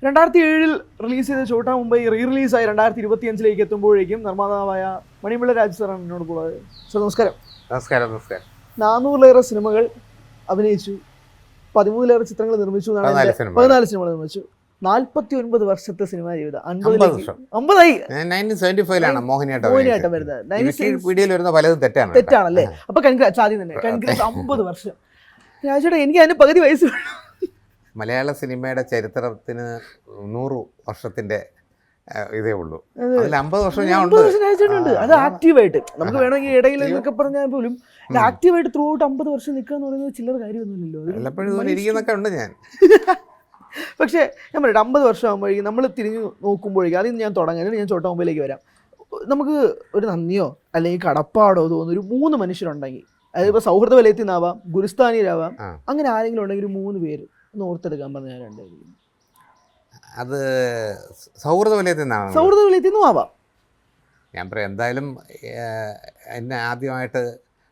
2007 release ചെയ്ത ഛോട്ടാ മുംബൈ റിലീസായി 2025 എത്തുമ്പോഴേക്കും നിർമ്മാതാവായ മണിപിള്ള രാജ് സാറാണ് എന്നോട് കൂടാതെ. സാർ നമസ്കാരം. നമസ്കാരം. നമസ്കാരം. 400-ലേറെ സിനിമകൾ അഭിനയിച്ചു, 13-ലേറെ ചിത്രങ്ങൾ നിർമ്മിച്ചു, 14 സിനിമകൾ നിർമ്മിച്ചു, 49 വർഷത്തെ സിനിമാ ജീവിതം. 50 മോഹിനിയാട്ടം വരുന്നത് പലതും തെറ്റാണല്ലേ? അപ്പൊ കൺഗ്രാറ്റ്സ് ആദ്യം തന്നെ. കൺഗ്രാറ്റ്സ് 50 വർഷം. രാജേട്ടാ, എനിക്ക് അതിന് പകുതി വയസ്സ്. മലയാള സിനിമയുടെ ചരിത്രത്തിന് 100 വർഷത്തിന്റെ ഇതേ ഉള്ളൂ. അതിൽ 50 വർഷം ഞാൻ ഉണ്ട്. അത് ആക്റ്റീവായിട്ട് നമുക്ക് വേണമെങ്കിൽ ഇടയിൽ എന്നൊക്കെ പറഞ്ഞാൽ പോലും ആക്റ്റീവായിട്ട് ത്രൂ ഔട്ട് 50 വർഷം നിൽക്കുക എന്ന് പറയുന്നത് ചില്ലറ കാര്യമൊന്നുമില്ലല്ലോ. എല്ലപ്പോഴും ഇരിക്കുന്നൊക്കെ ഉണ്ട് ഞാൻ. പക്ഷേ ഞാൻ പറയട്ടെ, 50 വർഷം ആകുമ്പോഴേക്കും നമ്മൾ തിരിഞ്ഞു നോക്കുമ്പോഴേക്കും അതിൽ ഞാൻ തുടങ്ങാൻ ഞാൻ ഛോട്ടാ മുംബൈയിലേക്ക് വരാം. നമുക്ക് ഒരു നന്ദിയോ അല്ലെങ്കിൽ കടപ്പാടോ തോന്നുന്ന ഒരു 3 മനുഷ്യരുണ്ടെങ്കിൽ, അതായത് ഇപ്പോൾ സൗഹൃദ വലയത്തിൽ നിന്നാവാം, ഗുരുസ്ഥാനിയിലാവാം, അങ്ങനെ ആരെങ്കിലും ഉണ്ടെങ്കിൽ ഒരു 3 പേര് ഒന്ന് ഓർത്തെടുക്കാൻ പറഞ്ഞാൽ രണ്ടായിരിക്കും. അത് സൗഹൃദ വലയത്തിൽ നിന്നാണ്. സൗഹൃദ വലയത്തിൽ നിന്നും ആവാം. ഞാൻ പറയാം, എന്തായാലും എന്നെ ആദ്യമായിട്ട്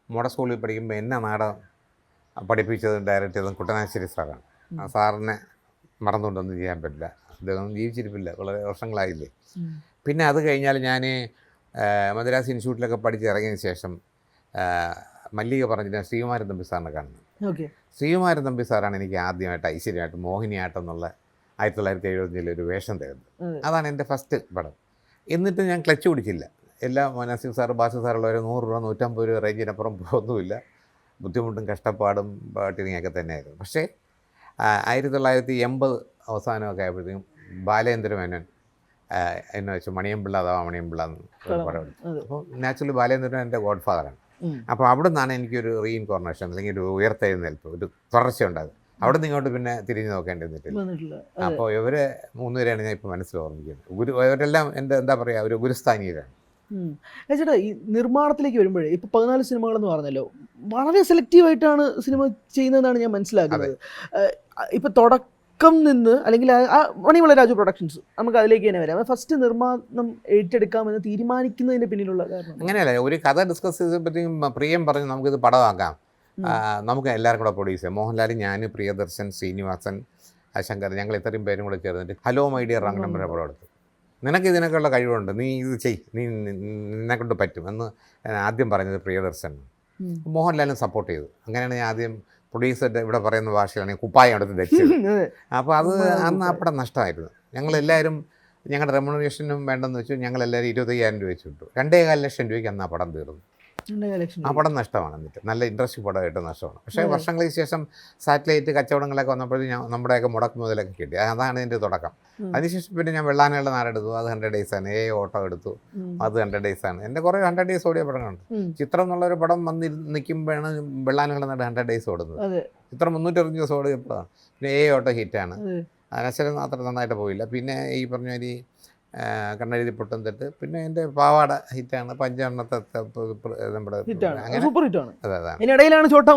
മോഡൽ സ്കൂളിൽ പഠിക്കുമ്പോൾ എന്നെ നാടകം പഠിപ്പിച്ചതും ഡയറക്റ്റ് ചെയ്തതും കുട്ടനാശ്ശേരി സാറാണ്. ആ സാറിനെ മറന്നുകൊണ്ടൊന്നും ചെയ്യാൻ പറ്റില്ല. അദ്ദേഹം ജീവിച്ചിരിപ്പില്ല, വളരെ വർഷങ്ങളായില്ലേ. പിന്നെ അത് കഴിഞ്ഞാൽ ഞാൻ മദ്രാസ് ഇൻസ്റ്റിറ്റ്യൂട്ടിലൊക്കെ പഠിച്ചിറങ്ങിയതിന് ശേഷം മല്ലിക പറഞ്ഞിട്ട് ശ്രീകുമാരൻ തമ്പി സാറിനെ കാണുന്നത്. ശ്രീകുമാരൻ തമ്പി സാറാണ് എനിക്ക് ആദ്യമായിട്ട് ഐശ്വര്യമായിട്ട് മോഹിനിയാട്ടം എന്നുള്ള 1975 ഒരു വേഷം തരുന്നത്. അതാണ് എൻ്റെ ഫസ്റ്റ് പടം. എന്നിട്ട് ഞാൻ ക്ലച്ച് പിടിച്ചില്ല. എല്ലാ നസീർ സാറ്, ബാസു സാറുള്ളവരെ 100 രൂപ 150 രൂപ റേഞ്ചിനപ്പുറം ഒന്നുമില്ല. ബുദ്ധിമുട്ടും കഷ്ടപ്പാടും പാട്ടിങ്ങൊക്കെ തന്നെയായിരുന്നു. പക്ഷേ 1980 അവസാനമൊക്കെ ആയപ്പോഴത്തേക്കും ബാലേന്ദ്ര മേനോൻ എന്നെ വെച്ച് മണിയമ്പിള്ള അഥവാ മണിയമ്പിള്ള എന്ന് പറയുന്നത്. അപ്പോൾ നാച്ചുറലി ബാലേന്ദ്രൻ എൻ്റെ ഗോഡ് ഫാദറാണ്. അപ്പോൾ അവിടെ നിന്നാണ് എനിക്കൊരു റീഇൻകോർണേഷൻ അല്ലെങ്കിൽ ഒരു ഉയർത്തെഴുന്നേൽപ്പ്, ഒരു തുടർച്ച ഉണ്ടാകും. അവിടെ നിന്ന് ഇങ്ങോട്ട് പിന്നെ തിരിഞ്ഞു നോക്കേണ്ടി വന്നിട്ടില്ല. അപ്പോൾ ഇവരെ 3 പേരെയാണ് ഞാൻ ഇപ്പോൾ മനസ്സിൽ ഓർമ്മിക്കുന്നത്. ഇവരെല്ലാം എൻ്റെ എന്താ പറയുക, ഒരു ഗുരുസ്ഥാനീയരാണ്. ചേട്ടാ, ഈ നിർമ്മാണത്തിലേക്ക് വരുമ്പോഴേ ഇപ്പോൾ 14 സിനിമകളെന്ന് പറഞ്ഞല്ലോ, വളരെ സെലക്റ്റീവായിട്ടാണ് സിനിമ ചെയ്യുന്നതെന്നാണ് ഞാൻ മനസ്സിലാക്കുന്നത്. ഇപ്പോൾ തുടക്കം നിന്ന് അല്ലെങ്കിൽ മണിപിള്ള രാജു പ്രൊഡക്ഷൻസ്, നമുക്ക് അതിലേക്ക് തന്നെ വരാം. ഫസ്റ്റ് നിർമ്മാണം ഏറ്റെടുക്കാമെന്ന് തീരുമാനിക്കുന്നതിൻ്റെ പിന്നിലുള്ള കാരണം അങ്ങനെയല്ല. ഒരു കഥ ഡിസ്കസ് ചെയ്തപ്പോഴത്തേക്കും പ്രിയം പറഞ്ഞു നമുക്കിത് പടമാക്കാം, നമുക്ക് എല്ലാവർക്കും കൂടെ പ്രൊഡ്യൂസ് ചെയ്യാം. മോഹൻലാൽ, ഞാൻ, പ്രിയദർശൻ, ശ്രീനിവാസൻ, ശങ്കർ, ഞങ്ങൾ ഇത്രയും പേരും കൂടെ ചേർന്നിട്ട് ഹലോ മൈ ഡിയർ റാങ്കനമ്പർ പടം എടുത്തു. നിനക്ക് ഇതിനൊക്കെയുള്ള കഴിവുണ്ട്, നീ ഇത് ചെയ്, നിന്നെ കൊണ്ട് പറ്റും എന്ന് ആദ്യം പറഞ്ഞത് പ്രിയദർശൻ. മോഹൻലാലും സപ്പോർട്ട് ചെയ്തു. അങ്ങനെയാണ് ഞാൻ ആദ്യം പ്രൊഡ്യൂസറുടെ ഇവിടെ പറയുന്ന ഭാഷയാണ് കുപ്പായം എടുത്ത് ധരിച്ചത്. അപ്പോൾ അത് അന്ന് ആ പടം നഷ്ടമായിരുന്നു. ഞങ്ങളെല്ലാവരും ഞങ്ങളുടെ റെമ്യൂണറേഷനും വേണ്ടെന്ന് വെച്ചു. ഞങ്ങളെല്ലാവരും 25,000 രൂപ വെച്ച് വിട്ടു. 2.25 ലക്ഷം രൂപയ്ക്ക് അന്ന് ആ പടം തീർന്നു. ആ പടം നഷ്ടമാണ്. എന്നിട്ട് നല്ല ഇൻട്രസ്റ്റിംഗ് പടമായിട്ട് നഷ്ടമാണ്. പക്ഷേ വർഷങ്ങൾക്ക് ശേഷം സാറ്റലൈറ്റ് കച്ചവടങ്ങളൊക്കെ വന്നപ്പോഴും നമ്മുടെയൊക്കെ മുടക്ക് മുതലൊക്കെ കിട്ടി. അതാണ് എൻ്റെ തുടക്കം. അതിനുശേഷം പിന്നെ ഞാൻ വെള്ളാനകളുടെ നാടെടുത്തു. അത് 100 ഡേയ്സാണ്. ഓട്ടോ എടുത്തു. അത് 100 ഡേയ്സാണ്. എൻ്റെ കുറേ 100 ഡേയ്സ് ഓടിയ പടങ്ങളുണ്ട്. ചിത്രം എന്നുള്ളൊരു പടം വന്ന് നിൽക്കുമ്പോഴാണ് വെള്ളാനകളുടെ നാട് 100 ഡേയ്സ് ഓടുന്നത്. ചിത്രം 360 ദിവസം ഓടിയപ്പോഴാണ്. പിന്നെ ഓട്ടോ ഹിറ്റാണ്. അനശ്വരം മാത്രം നന്നായിട്ട് പോയില്ല. പിന്നെ ഈ പറഞ്ഞ ഒരു കണ്ണെഴുതി പൊട്ടും തെറ്റ്, പിന്നെ എൻ്റെ പാവാട ഹിറ്റാണ്. 5 നമ്മുടെ അതാണ് ഛോട്ടാ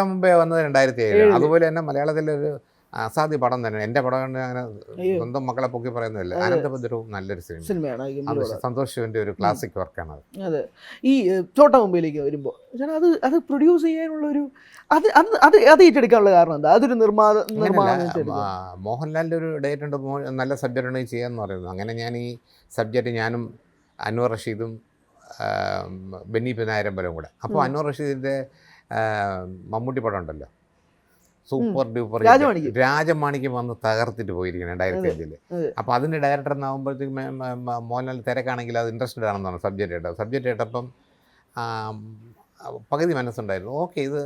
മുംബൈ വന്നത് 2007. അതുപോലെ തന്നെ മലയാളത്തിലൊരു അസാധ്യ പടം തന്നെ. എൻ്റെ പടം കൊണ്ട് അങ്ങനെ സ്വന്തം മക്കളെ പൊക്കി പറയുന്നില്ല. അനന്തഭദ്രവും നല്ലൊരു സിനിമയാണ്. സന്തോഷ് ശിവൻ്റെ ഒരു ക്ലാസിക് വർക്കാണ് അത്. അതെ. ഈ ഛോട്ടാ മുംബൈയിലേക്ക് വരുമ്പോൾ അത് പ്രൊഡ്യൂസ് ചെയ്യാനുള്ളൊരു അത് ഏറ്റെടുക്കാനുള്ള കാരണം എന്താ? അതൊരു മോഹൻലാലിൻ്റെ ഒരു ഡേറ്റ് ഉണ്ട്, നല്ല സബ്ജക്റ്റ് ഉണ്ടെങ്കിൽ ചെയ്യാമെന്ന് പറയുന്നത്. അങ്ങനെ ഞാൻ ഈ സബ്ജക്റ്റ് ഞാനും അൻവർ റഷീദും ബെന്നി നായരമ്പലവും കൂടെ. അപ്പോൾ അൻവർ റഷീദിൻ്റെ മമ്മൂട്ടി പടം ഉണ്ടല്ലോ, സൂപ്പർ ഡ്യൂപ്പർ രാജമാണിക്യം വന്ന് തകർത്തിട്ട് പോയിരിക്കണം 2005. അപ്പോൾ അതിൻ്റെ ഡയറക്ടർ എന്നാകുമ്പോഴത്തേക്കും മോഹൻലാൽ തിരക്കാണെങ്കിൽ അത് ഇൻട്രസ്റ്റഡ് ആണെന്നാണ് സബ്ജക്റ്റ് കേട്ടപ്പം പകുതി മനസ്സുണ്ടായിരുന്നു. ഓക്കെ, ഇത്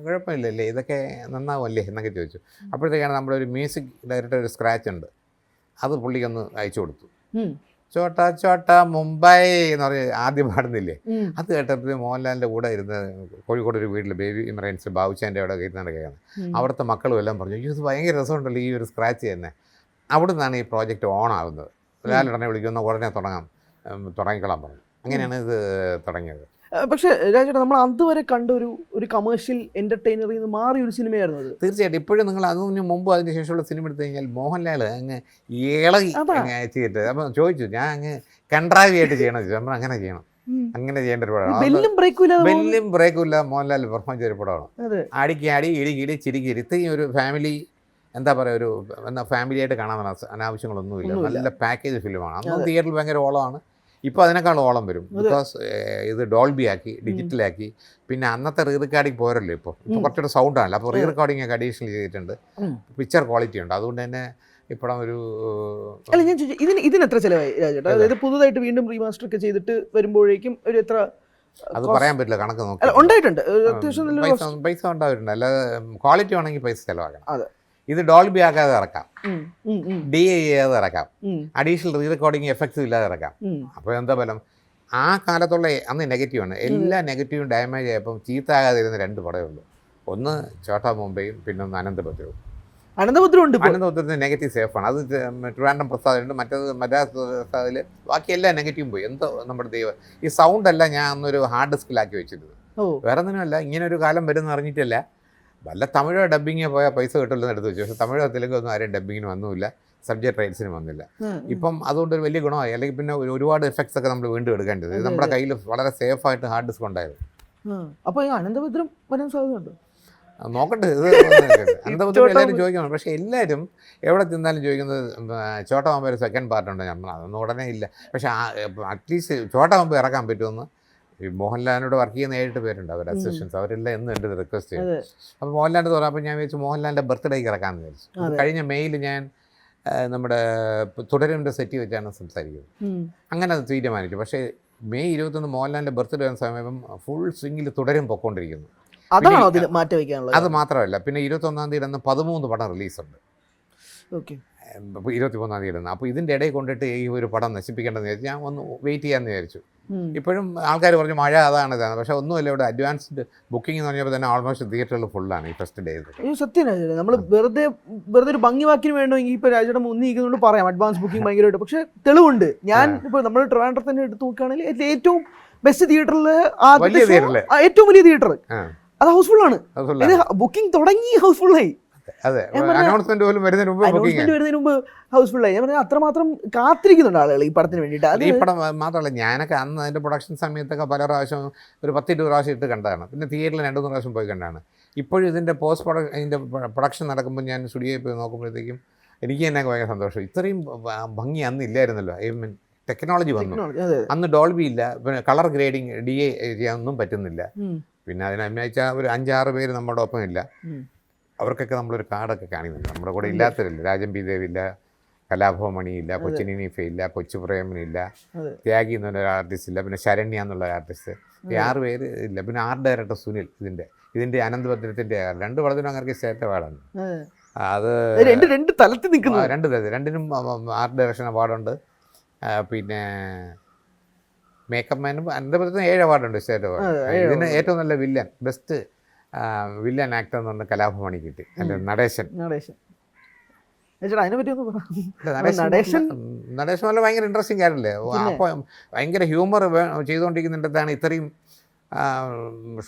കുഴപ്പമില്ലല്ലേ, ഇതൊക്കെ നന്നാവുമല്ലേ എന്നൊക്കെ ചോദിച്ചു. അപ്പോഴത്തേക്കാണ് നമ്മുടെ ഒരു മ്യൂസിക് ഡയറക്ടർ ഒരു സ്ക്രാച്ച് ഉണ്ട്, അത് പുള്ളിക്കൊന്ന് അയച്ചു കൊടുത്തു. ചോട്ടാ ചോട്ടാ മുംബൈ എന്ന് പറഞ്ഞ് ആദ്യം പാടുന്നില്ലേ, അത് കേട്ടപ്പോൾ മോഹൻലാലിൻ്റെ കൂടെ ഇരുന്ന് കോഴിക്കോട് ഒരു വീട്ടിൽ ബേബി ഇമറൻസ് ബാബുച്ചാൻ്റെ അവിടെ ഇരുന്നാണ് കേൾക്കുന്നത്. അവിടുത്തെ മക്കളും എല്ലാം പറഞ്ഞു, ഇത് ഭയങ്കര രസമുണ്ടല്ലോ ഈ ഒരു സ്ക്രാച്ച് തന്നെ. അവിടെ നിന്നാണ് ഈ പ്രോജക്റ്റ് ഓൺ ആകുന്നത്. ലാലുടനെ വിളിക്കുന്ന ഉടനെ തുടങ്ങിക്കളാൻ പറഞ്ഞു. അങ്ങനെയാണ് ഇത് തുടങ്ങിയത്. പക്ഷേ രാജേട്ടാ, നമ്മൾ അതുവരെ കണ്ട ഒരു കമേഴ്ഷ്യൽ എൻ്റർടൈനറിൽ നിന്ന് മാറിയ ഒരു സിനിമയായിരുന്നു അത്. തീർച്ചയായിട്ടും. ഇപ്പോഴും നിങ്ങൾ അതിന് മുമ്പ് അതിന് ശേഷമുള്ള സിനിമ എടുത്തു കഴിഞ്ഞാൽ മോഹൻലാൽ അങ്ങ് ഇളകി ചെയ്തിട്ട് അപ്പം ചോദിച്ചു, ഞാൻ അങ്ങ് കൺട്രാവി ആയിട്ട് ചെയ്യണം ചോദിച്ചു. നമ്മൾ അങ്ങനെ ചെയ്യണം, അങ്ങനെ ചെയ്യേണ്ട ഒരു പടമാണ്. ബെല്ലും ബ്രേക്കും ഇല്ല മോഹൻലാൽ പെർഫോം ചെയ്ത പടമാണ്. അടിക്ക് അടി ഇടിക്ക് ഇടി ചിരിക്ക് ഇത്രയും ഒരു ഫാമിലി എന്താ പറയുക, ഒരു എന്താ ഫാമിലിയായിട്ട് കാണാൻ അനാവശ്യങ്ങളൊന്നുമില്ല. നല്ല പാക്കേജ് ഫിലിമാണ്. അന്നും തിയേറ്ററിൽ ഭയങ്കര ഓളമാണ്. ഇപ്പോൾ അതിനേക്കാൾ ഓളം വരും. ബിക്കോസ് ഇത് ഡോൾബി ആക്കി, ഡിജിറ്റലാക്കി. പിന്നെ അന്നത്തെ റീ റെക്കോർഡിങ് പോരല്ലോ ഇപ്പോൾ കുറച്ചുകൂടെ സൗണ്ടാണല്ലോ. അപ്പോൾ റീ റെക്കോർഡിംഗ് ഒക്കെ അഡീഷണൽ ചെയ്തിട്ടുണ്ട്. പിക്ചർ ക്വാളിറ്റി ഉണ്ട്. അതുകൊണ്ട് തന്നെ ഇപ്പോഴും ഒരു അല്ല ഞാൻ ചോദിച്ചു ഇതിന് എത്ര ചിലവായി രാജേട്ടാ? അതായത് പുതുതായിട്ട് വീണ്ടും റീമാസ്റ്റർ ഒക്കെ ചെയ്തിട്ട് വരുമ്പോഴേക്കും ഒരു എത്ര? അത് പറയാൻ പറ്റില്ല, കണക്ക് നോക്കി. ഉണ്ടായിട്ടുണ്ട് അത്യാവശ്യം പൈസ ഉണ്ടായിട്ടുണ്ട്. അല്ലാതെ ക്വാളിറ്റി വേണമെങ്കിൽ പൈസ ചിലവാക്കണം. അതെ. ഇത് ഡോൾബി ആക്കാതെ ഇറക്കാം, DA ചെയ്യാതെ ഇറക്കാം, അഡീഷണൽ റീ റെക്കോർഡിങ് എഫക്ട്സും ഇല്ലാതെ ഇറക്കാം. അപ്പോൾ എന്താ ഫലം? ആ കാലത്തുള്ള അന്ന് നെഗറ്റീവാണ്. എല്ലാ നെഗറ്റീവും ഡാമേജ് ആയപ്പം ചീത്താകാതിരുന്ന 2 പടമേ ഉള്ളൂ. ഒന്ന് ചോട്ടാ മുംബൈയും, പിന്നെ ഒന്ന് അനന്തഭദ്രവും. അനന്തഭദ്രത്തിന് നെഗറ്റീവ് സേഫാണ്. അത് ട്രിവാൻഡ്രം പ്രസാദുണ്ട്. മറ്റേത് മദ്രാസ് പ്രസാദിൽ ബാക്കി എല്ലാ നെഗറ്റീവും പോയി. എന്തോ നമ്മുടെ ദൈവം, ഈ സൗണ്ടല്ല ഞാൻ അന്നൊരു ഹാർഡ് ഡിസ്കിലാക്കി വെച്ചിരുന്നത്. വേറെ ഒന്നിനുമല്ല, ഇങ്ങനെ ഒരു കാലം വരുമെന്ന് അറിഞ്ഞിട്ടില്ല. വല്ല തമിഴോ ഡബ്ബിങ്ങോ പോയാൽ പൈസ കിട്ടുമെന്ന് എടുത്ത് വെച്ചു. പക്ഷേ തമിഴോ തെലുങ്കൊന്നും ആരും ഡബ്ബിങ്ങിന് വന്നില്ല, സബ്ജക്ട് റൈറ്റ്സിന് വന്നില്ല. ഇപ്പം അതുകൊണ്ടൊരു വലിയ ഗുണമായി. അല്ലെങ്കിൽ പിന്നെ ഒരുപാട് എഫക്ട്സ് ഒക്കെ നമ്മൾ വീണ്ടും എടുക്കേണ്ടത്. ഇത് നമ്മുടെ കയ്യിൽ വളരെ സേഫായിട്ട് ഹാർഡ് ഡിസ്ക് ഉണ്ടായിരുന്നു. അപ്പോൾ ഈ അനന്തഭദ്രം വരാൻ സാധ്യതയുണ്ട്. നോക്കട്ടെ, ഇത് അനന്തഭദ്രം എല്ലാവരും ചോദിക്കണം. പക്ഷേ എല്ലാവരും എവിടെ ചെന്നാലും ചോദിക്കുന്നത് ചോട്ടാ മുമ്പ് ഒരു സെക്കൻഡ് പാർട്ടുണ്ട്. നമ്മൾ അതൊന്നും ഉടനെ ഇല്ല. പക്ഷേ അറ്റ്ലീസ്റ്റ് ചോട്ടാ മുമ്പ് ഇറക്കാൻ പറ്റുമെന്ന് ഈ മോഹൻലാലിനോട് വർക്ക് ചെയ്യുന്ന 7 പേരുണ്ട്, അവർ അസിസ്റ്റൻസ്. അവരെല്ലാം എന്നും എൻ്റെ റിക്വസ്റ്റ് ചെയ്യും. അപ്പോൾ മോഹൻലാലിൻ്റെ പറഞ്ഞപ്പോൾ ഞാൻ വിചാരിച്ചു മോഹൻലാലിൻ്റെ ബർത്ത്ഡേക്ക് ഇറക്കാമെന്ന് വിചാരിച്ചു. കഴിഞ്ഞ മെയിൽ ഞാൻ നമ്മുടെ തുടരുമിൻ്റെ സെറ്റ് വെച്ചാണ് സംസാരിക്കുന്നത്. അങ്ങനെ അത് തീരുമാനിച്ചു. പക്ഷേ മെയ് 21 മോഹൻലാലിൻ്റെ ബർത്ത്ഡേ വരുന്ന സമയം ഫുൾ സ്വിങ്ങിൽ തുടരും പൊയ്ക്കൊണ്ടിരിക്കുന്നു. അത് മാത്രമല്ല, പിന്നെ 21-ാം തീയതി അന്ന് 13 പടം റിലീസുണ്ട്. 23-ാം തീയതി ഇടുന്നത്. അപ്പോൾ ഇതിൻ്റെ ഇടയിൽ കൊണ്ടിട്ട് ഈ ഒരു പടം നശിപ്പിക്കേണ്ടതെന്ന് വിചാരിച്ചു. ഞാൻ ഒന്ന് വെയിറ്റ് ചെയ്യാമെന്ന് വിചാരിച്ചു. ഇപ്പോഴും ആൾക്കാർ പറഞ്ഞു മഴ അതാണ് ഇതാണ്. പക്ഷേ ഒന്നുമില്ല, ഇവിടെ അഡ്വാൻസ്ഡ് ബുക്കിംഗ് എന്ന് പറഞ്ഞപ്പോൾ തന്നെ ഓൾമോസ്റ്റ് തിയേറ്ററിൽ ഫുള്ളാണ് ഈ ഫസ്റ്റ് ഡേ. സത്യം നമ്മൾ വെറുതെ ഒരു ഭംഗി വാക്കിന് വേണമെങ്കിൽ ഇപ്പോൾ രാജയുടെ മുന്നിൽ നിൽക്കുന്നതുകൊണ്ട് പറയാം അഡ്വാൻസ് ബുക്കിംഗ് ഭയങ്കരമായിട്ട്. പക്ഷേ തെളിവുണ്ട്. ഞാൻ ഇപ്പോൾ നമ്മൾ ട്രിവാൻഡ്രം തന്നെ എടുത്ത് നോക്കുകയാണെങ്കിൽ ഏറ്റവും ബെസ്റ്റ് തിയേറ്ററിൽ ഏറ്റവും വലിയ തിയേറ്റർ അത് ഹൗസ്ഫുള്ളാണ്. ബുക്കിംഗ് തുടങ്ങി ഹൗസ്ഫുള്ളായി. അതെ, അനൗൺസ്മെന്റ് പോലും വരുന്നതിന് മുമ്പ് ഹൗസ്ഫുള്ളായി. ഞാൻ പറഞ്ഞാൽ അത്രമാത്രം കാത്തിരിക്കുന്നുണ്ട് ആളുകൾ ഈ പടത്തിന് വേണ്ടിയിട്ട്. ഈ പടം മാത്രമല്ല, ഞാനൊക്കെ അന്ന് അതിൻ്റെ പ്രൊഡക്ഷൻ സമയത്തൊക്കെ പല പ്രാവശ്യം ഒരു 10-20 പ്രാവശ്യം ഇട്ട് കണ്ടതാണ്. പിന്നെ തിയേറ്ററിൽ 2-3 പ്രാവശ്യം പോയി കണ്ടാണ്. ഇപ്പോഴും ഇതിൻ്റെ ഇതിൻ്റെ പ്രൊഡക്ഷൻ നടക്കുമ്പോൾ ഞാൻ സ്റ്റുഡിയോയിൽ പോയി നോക്കുമ്പോഴത്തേക്കും എനിക്ക് തന്നെ ഭയങ്കര സന്തോഷം. ഇത്രയും ഭംഗി അന്ന് ഇല്ലായിരുന്നല്ലോ. ഐ മീൻ ടെക്നോളജി വന്നു. അന്ന് ഡോൾബി ഇല്ല, പിന്നെ കളർ ഗ്രേഡിങ് DA ചെയ്യാനൊന്നും പറ്റുന്നില്ല. പിന്നെ അതിനഭിനയിച്ച ഒരു 5-6 പേര് നമ്മുടെ ഒപ്പം ഇല്ല. അവർക്കൊക്കെ നമ്മളൊരു കാർഡൊക്കെ കാണിക്കുന്നുണ്ട്. നമ്മുടെ കൂടെ ഇല്ലാത്തവരില്ല. രാജൻ പി ദേവില്ല, കലാഭവമണിയില്ല, കൊച്ചിനി നീഫയില്ല, കൊച്ചു പ്രേമനില്ല, ത്യാഗി എന്നൊരു ആർട്ടിസ്റ്റ് ഇല്ല, പിന്നെ ശരണ്യ എന്നുള്ള ഒരു 6 പേര് ഇല്ല. പിന്നെ ആർട്ട് ഡയറക്ടർ സുനിൽ. ഇതിൻ്റെ അനന്തഭദ്രത്തിൻ്റെ 2 പടത്തിനും അങ്ങനെ സ്റ്റേറ്റ് അവാർഡാണ്. അത് 2 തലത്തിൽ നിൽക്കുന്നു. 2 രണ്ടിനും ആർട്ട് ഡയറക്ഷൻ അവാർഡുണ്ട്. പിന്നെ മേക്കപ്പ് മാനും അനന്തപുരത്തിന് 7 അവാർഡുണ്ട്, സ്റ്റേറ്റ് അവാർഡ്. ഇതിന് ഏറ്റവും നല്ല വില്ലൻ, ബെസ്റ്റ് വില്ലൻ ആക്ടർ എന്ന് പറഞ്ഞ കലാഭവമണി കിട്ടി. അല്ല നടേശൻ നടേശൻ നല്ല ഭയങ്കര ഇൻട്രസ്റ്റിംഗ് ആയിരുന്നല്ലേ. അപ്പോൾ ഭയങ്കര ഹ്യൂമർ ചെയ്തുകൊണ്ടിരിക്കുന്നിടത്താണ് ഇത്രയും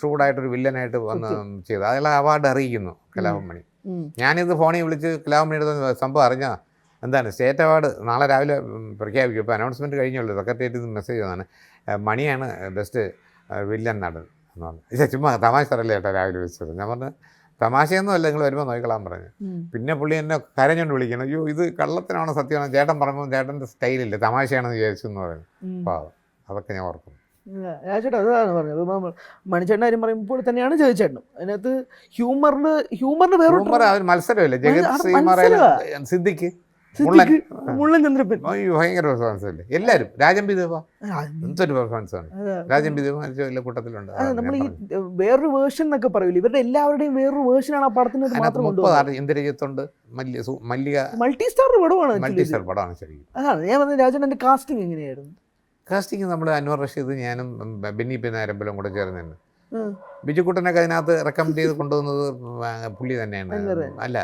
ഷൂഡായിട്ടൊരു വില്ലനായിട്ട് വന്ന് ചെയ്തത്. അതെല്ലാം അവാർഡ് അറിയിക്കുന്നു കലാഭവമണി. ഞാനിത് ഫോണിൽ വിളിച്ച് കലാഭവമണിയുടെ സംഭവം അറിഞ്ഞാൽ എന്താണ് സ്റ്റേറ്റ് അവാർഡ് നാളെ രാവിലെ പ്രഖ്യാപിക്കും. ഇപ്പോൾ അനൗൺസ്മെൻറ്റ് കഴിഞ്ഞുള്ളൂ. സെക്രട്ടേറിയറ്റിൽ നിന്ന് മെസ്സേജ് വന്നാണ് മണിയാണ് ബെസ്റ്റ് വില്ലൻ നടൻ എന്ന് പറഞ്ഞു. ചുമ്മാ തമാശ തരല്ലേ ചേട്ടാ രാവിലെ വിളിച്ചത്. ഞാൻ പറഞ്ഞു തമാശയൊന്നും അല്ല, നിങ്ങൾ വരുമ്പോൾ നോക്കിക്കളാൻ പറഞ്ഞു. പിന്നെ പുള്ളി എന്നെ കരഞ്ഞുകൊണ്ട് വിളിക്കണം, അയ്യോ ഇത് കള്ളത്തിനാണോ സത്യമാണോ, ചേട്ടൻ പറയുമ്പോൾ ചേട്ടൻ്റെ സ്റ്റൈലില്ല, തമാശയാണെന്ന് വിചാരിച്ചു എന്ന് പറയുന്നു. അപ്പോൾ അതൊക്കെ ഞാൻ ഓർക്കുന്നു. രാജേട്ടാ അതാണ് പറഞ്ഞത്. മണിച്ചേട്ടൻ്റെ കാര്യം പറയുമ്പോൾ തന്നെയാണ് ജയചേട്ടനും. അതിനകത്ത് ഹ്യൂമറിന് വേറെ മത്സരമില്ല. ജഗത് സിദ്ദിഖ്, മുള്ളൻ ചന്ദ്രപ്പൻ ഭയങ്കര പെർഫോമൻസ് അല്ലേ എല്ലാവരും. രാജൻ പി ദേവ എന്തൊരു പെർഫോമൻസ് ആണ്. രാജൻ പി ദേവ എല്ലാ കൂട്ടത്തിലുണ്ട്. നമ്മൾ ഈ വേറൊരു വേർഷൻ എന്നൊക്കെ പറയൂല, ഇവരുടെ എല്ലാവരുടെയും വേറൊരു വേർഷനാണ് ആ പടത്തിന്. 30 ഇന്ദ്രജിത്തുണ്ട്, മല്ലിക മൾട്ടി സ്റ്റാർ പടമാണ് ശരിക്കും. അതാണ് ഞാൻ പറഞ്ഞത്. രാജേട്ടൻ്റെ കാസ്റ്റിംഗ് എങ്ങനെയായിരുന്നു? കാസ്റ്റിംഗ് നമ്മൾ അൻവർ റഷീദ്, ഞാനും ബെന്നി പി നായരമ്പലം കൂടെ ചേർന്നു. ബിജുക്കുട്ടനൊക്കെ അതിനകത്ത് റെക്കമെൻഡ് ചെയ്ത് കൊണ്ടുവന്നത് പുള്ളി തന്നെയാണ്. അല്ല,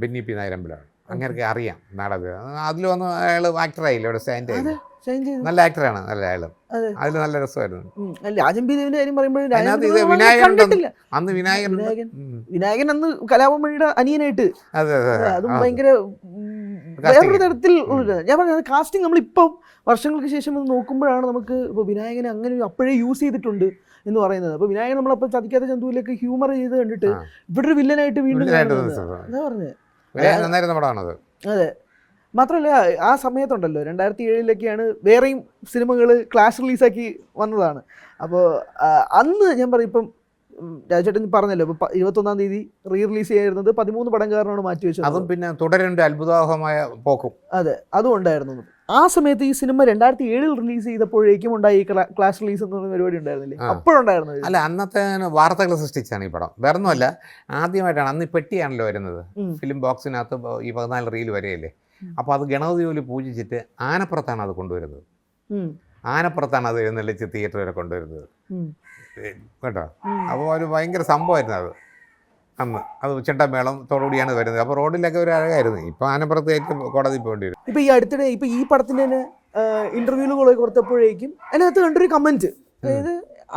ബെന്നി പി നായരമ്പലമാണ്. അങ്ങനെയൊക്കെ അറിയാം നാടകം. അതിൽ വന്ന് അയാൾ ആക്ടറായില്ല, ഇവിടെ സ്റ്റാൻഡ് ചെയ്തു. നല്ല ആക്ടറാണ്, നല്ല അയാളും. അതിൽ നല്ല രസമായിരുന്നു. അന്ന് വിനായകൻ അന്ന് കലാഭവമണിയുടെ അനിയനായിട്ട് അതും ഭയങ്കര വേറൊരു തരത്തിൽ. ഞാൻ പറഞ്ഞത് കാസ്റ്റിംഗ് നമ്മളിപ്പം വർഷങ്ങൾക്ക് ശേഷം നോക്കുമ്പോഴാണ് നമുക്ക് ഇപ്പോൾ വിനായകനെ അങ്ങനെ അപ്പോഴേ യൂസ് ചെയ്തിട്ടുണ്ട്. എന്ന് പറയുന്നത്. അപ്പോൾ വിനായകൻ നമ്മളപ്പോൾ ചതിക്കാത്ത ചന്തുവിലേക്ക് ഹ്യൂമർ ചെയ്ത് കണ്ടിട്ട് ആ. ഇവിടെ ഒരു വില്ലനായിട്ട് വീണ്ടും വില്ലനായിട്ട് കാണുന്നത്. തോന്നുന്നത്. എന്താ പറഞ്ഞത്? നന്നായിരുന്ന പടമാണത്. അതെ. മാത്രമല്ല ആ സമയത്തുണ്ടല്ലോ 2007 വേറെയും സിനിമകൾ ക്ലാഷ് റിലീസാക്കി വന്നതാണ്. അപ്പോൾ അന്ന് ഞാൻ പറയും ഇപ്പം രാജേട്ടൻ പറഞ്ഞല്ലോ ഇപ്പോൾ 21-ാം തീയതി റിലീസ് ചെയ്യായിരുന്നത് 13 പടം കാരണമാണ് മാറ്റി വെച്ചത്. അതും പിന്നെ തുടരേണ്ട അത്ഭുതാവഹമായ പോക്കും. അതെ, അതും ഉണ്ടായിരുന്നു. ആ സമയത്ത് ഈ സിനിമ 2007 റിലീസ് ചെയ്തപ്പോഴേക്കും ഉണ്ടായി ഈ ക്ലാഷ് റിലീസ് എന്ന് പറയുന്ന പരിപാടി ഉണ്ടായിരുന്നില്ലേ? അപ്പോഴുണ്ടായിരുന്നു. അല്ല, അന്നത്തെ വാർത്തകൾ സൃഷ്ടിച്ചാണ് ഈ പടം. വേറൊന്നുമല്ല, ആദ്യമായിട്ടാണ് അന്ന് ഈ പെട്ടിയാണല്ലോ വരുന്നത്. ഫിലിം ബോക്സിനകത്ത് ഈ 14 റീൽ വരെയല്ലേ. അപ്പോൾ അത് ഗണപതി പോലെ പൂജിച്ചിട്ട് ആനപ്പുറത്താണ് അത് കൊണ്ടുവരുന്നത്. ആനപ്പുറത്താണ് അത് എഴുന്നള്ളിച്ച് തിയേറ്റർ വരെ കൊണ്ടുവരുന്നത് കേട്ടോ. അപ്പോൾ ഒരു ഭയങ്കര സംഭവമായിരുന്നു അത് അന്ന്. അത് ചെണ്ടമേളത്തോടുകൂടിയാണ് വരുന്നത്. അപ്പോൾ റോഡിലൊക്കെ ഒരു അഴകായിരുന്നു. ഇപ്പോൾ ആനപ്പുറത്ത് ഏറ്റവും കോടതി പോകേണ്ടി വരും. ഇപ്പോൾ ഈ അടുത്തിടെ ഇപ്പോൾ ഈ പടത്തിൻ്റെ തന്നെ ഇൻ്റർവ്യൂകൾ കൊടുത്തപ്പോഴേക്കും അതിനകത്ത് കണ്ടൊരു കമൻറ്റ്, അതായത്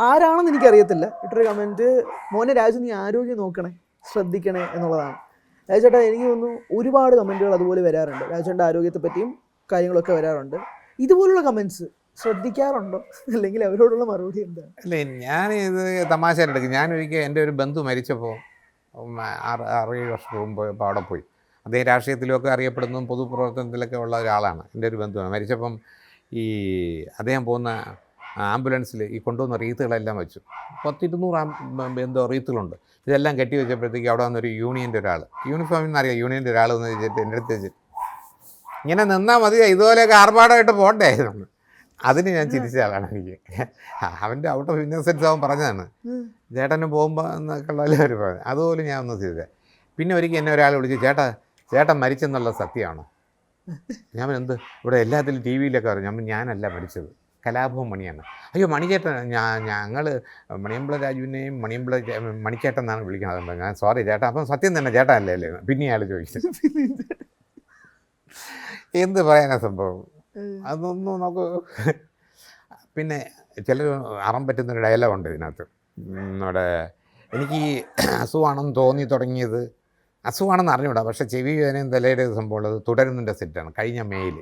ആരാണെന്ന് എനിക്കറിയത്തില്ല, ഇട്ടൊരു കമൻറ്റ്, മോനെ രാജു നീ ആരോഗ്യം നോക്കണേ, ശ്രദ്ധിക്കണേ എന്നുള്ളതാണ്. രാജേട്ടാ എനിക്ക് തോന്നുന്നു ഒരുപാട് കമൻറ്റുകൾ അതുപോലെ വരാറുണ്ട്. രാജേട്ടൻ്റെ ആരോഗ്യത്തെ പറ്റിയും കാര്യങ്ങളൊക്കെ വരാറുണ്ട്. ഇതുപോലുള്ള കമൻറ്റ്സ് ശ്രദ്ധിക്കാറുണ്ടോ, അല്ലെങ്കിൽ അവരോടുള്ള മറുപടി എന്താണ്? അല്ലേ, ഞാനിത് തമാശയായിട്ട് എടുക്കും. ഞാനൊരിക്കൽ എൻ്റെ ഒരു ബന്ധു മരിച്ചപ്പോൾ 6-7 വർഷം മുമ്പ് അവിടെ പോയി. അദ്ദേഹം രാഷ്ട്രീയത്തിലൊക്കെ അറിയപ്പെടുന്നതും പൊതുപ്രവർത്തനത്തിലൊക്കെ ഉള്ള ഒരാളാണ്. എൻ്റെ ഒരു ബന്ധുവാണ്. മരിച്ചപ്പം ഈ അദ്ദേഹം പോകുന്ന ആംബുലൻസിൽ ഈ കൊണ്ടുവന്ന റീത്തുകളെല്ലാം വെച്ചു. 10-200 എന്തോ റീത്തുകളുണ്ട്. ഇതെല്ലാം കെട്ടി വെച്ചപ്പോഴത്തേക്ക് അവിടെ വന്നൊരു യൂണിയൻ്റെ ഒരാൾ, യൂണിഫോമിൽ നിന്നറിയാം യൂണിയൻ്റെ ഒരാൾ എന്ന് വെച്ചിട്ട് എൻ്റെ അടുത്ത് വെച്ച് ഇങ്ങനെ നിന്നാൽ മതി, ഇതുപോലെയൊക്കെ ആർഭാടമായിട്ട് പോകണ്ടായിരുന്നു. അതിന് ഞാൻ ചിരിച്ച ആളാണ്. എനിക്ക് അവൻ്റെ ഔട്ട് ഓഫ് ഇന്നസെൻസ് അവൻ പറഞ്ഞതാണ്. ചേട്ടന് പോകുമ്പോൾ എന്നൊക്കെ ഉള്ള ഒരു പറഞ്ഞു. അതുപോലെ ഞാൻ ഒന്ന് ചെയ്തത്. പിന്നെ ഒരിക്കൽ എന്നെ ഒരാൾ വിളിച്ച്, ചേട്ടൻ മരിച്ചെന്നുള്ള സത്യമാണോ? ഞാൻ എന്ത്, ഇവിടെ എല്ലാത്തിലും ടി വിയിലൊക്കെ പറഞ്ഞു. ഞാനല്ല മരിച്ചത്, കലാഭവൻ മണിയാണ്. അയ്യോ മണിച്ചേട്ടൻ, ഞങ്ങൾ മണിയമ്പിള രാജുവിനെയും മണിച്ചേട്ടൻ എന്നാണ് വിളിക്കുന്നത്. ഞാൻ സോറി ചേട്ടാ, അപ്പം സത്യം തന്നെ ചേട്ടൻ അല്ലേ? പിന്നെ അയാൾ ചോദിച്ചത്. എന്ത് പറയാനാ സംഭവം? അതൊന്നും നമുക്ക് പിന്നെ ചിലർ അറം പറ്റുന്നൊരു ഡയലോഗുണ്ട് ഇതിനകത്ത്. നമ്മുടെ എനിക്ക് ഈ അസുഖമാണെന്ന് തോന്നി തുടങ്ങിയത്, അസുഖമാണെന്ന് അറിഞ്ഞൂടാ, പക്ഷേ ചെവി വേദനയും തലയുടെ സംഭവമുള്ളത് തുടരുന്നതിൻ്റെ സെറ്റാണ് കഴിഞ്ഞ മെയിൽ.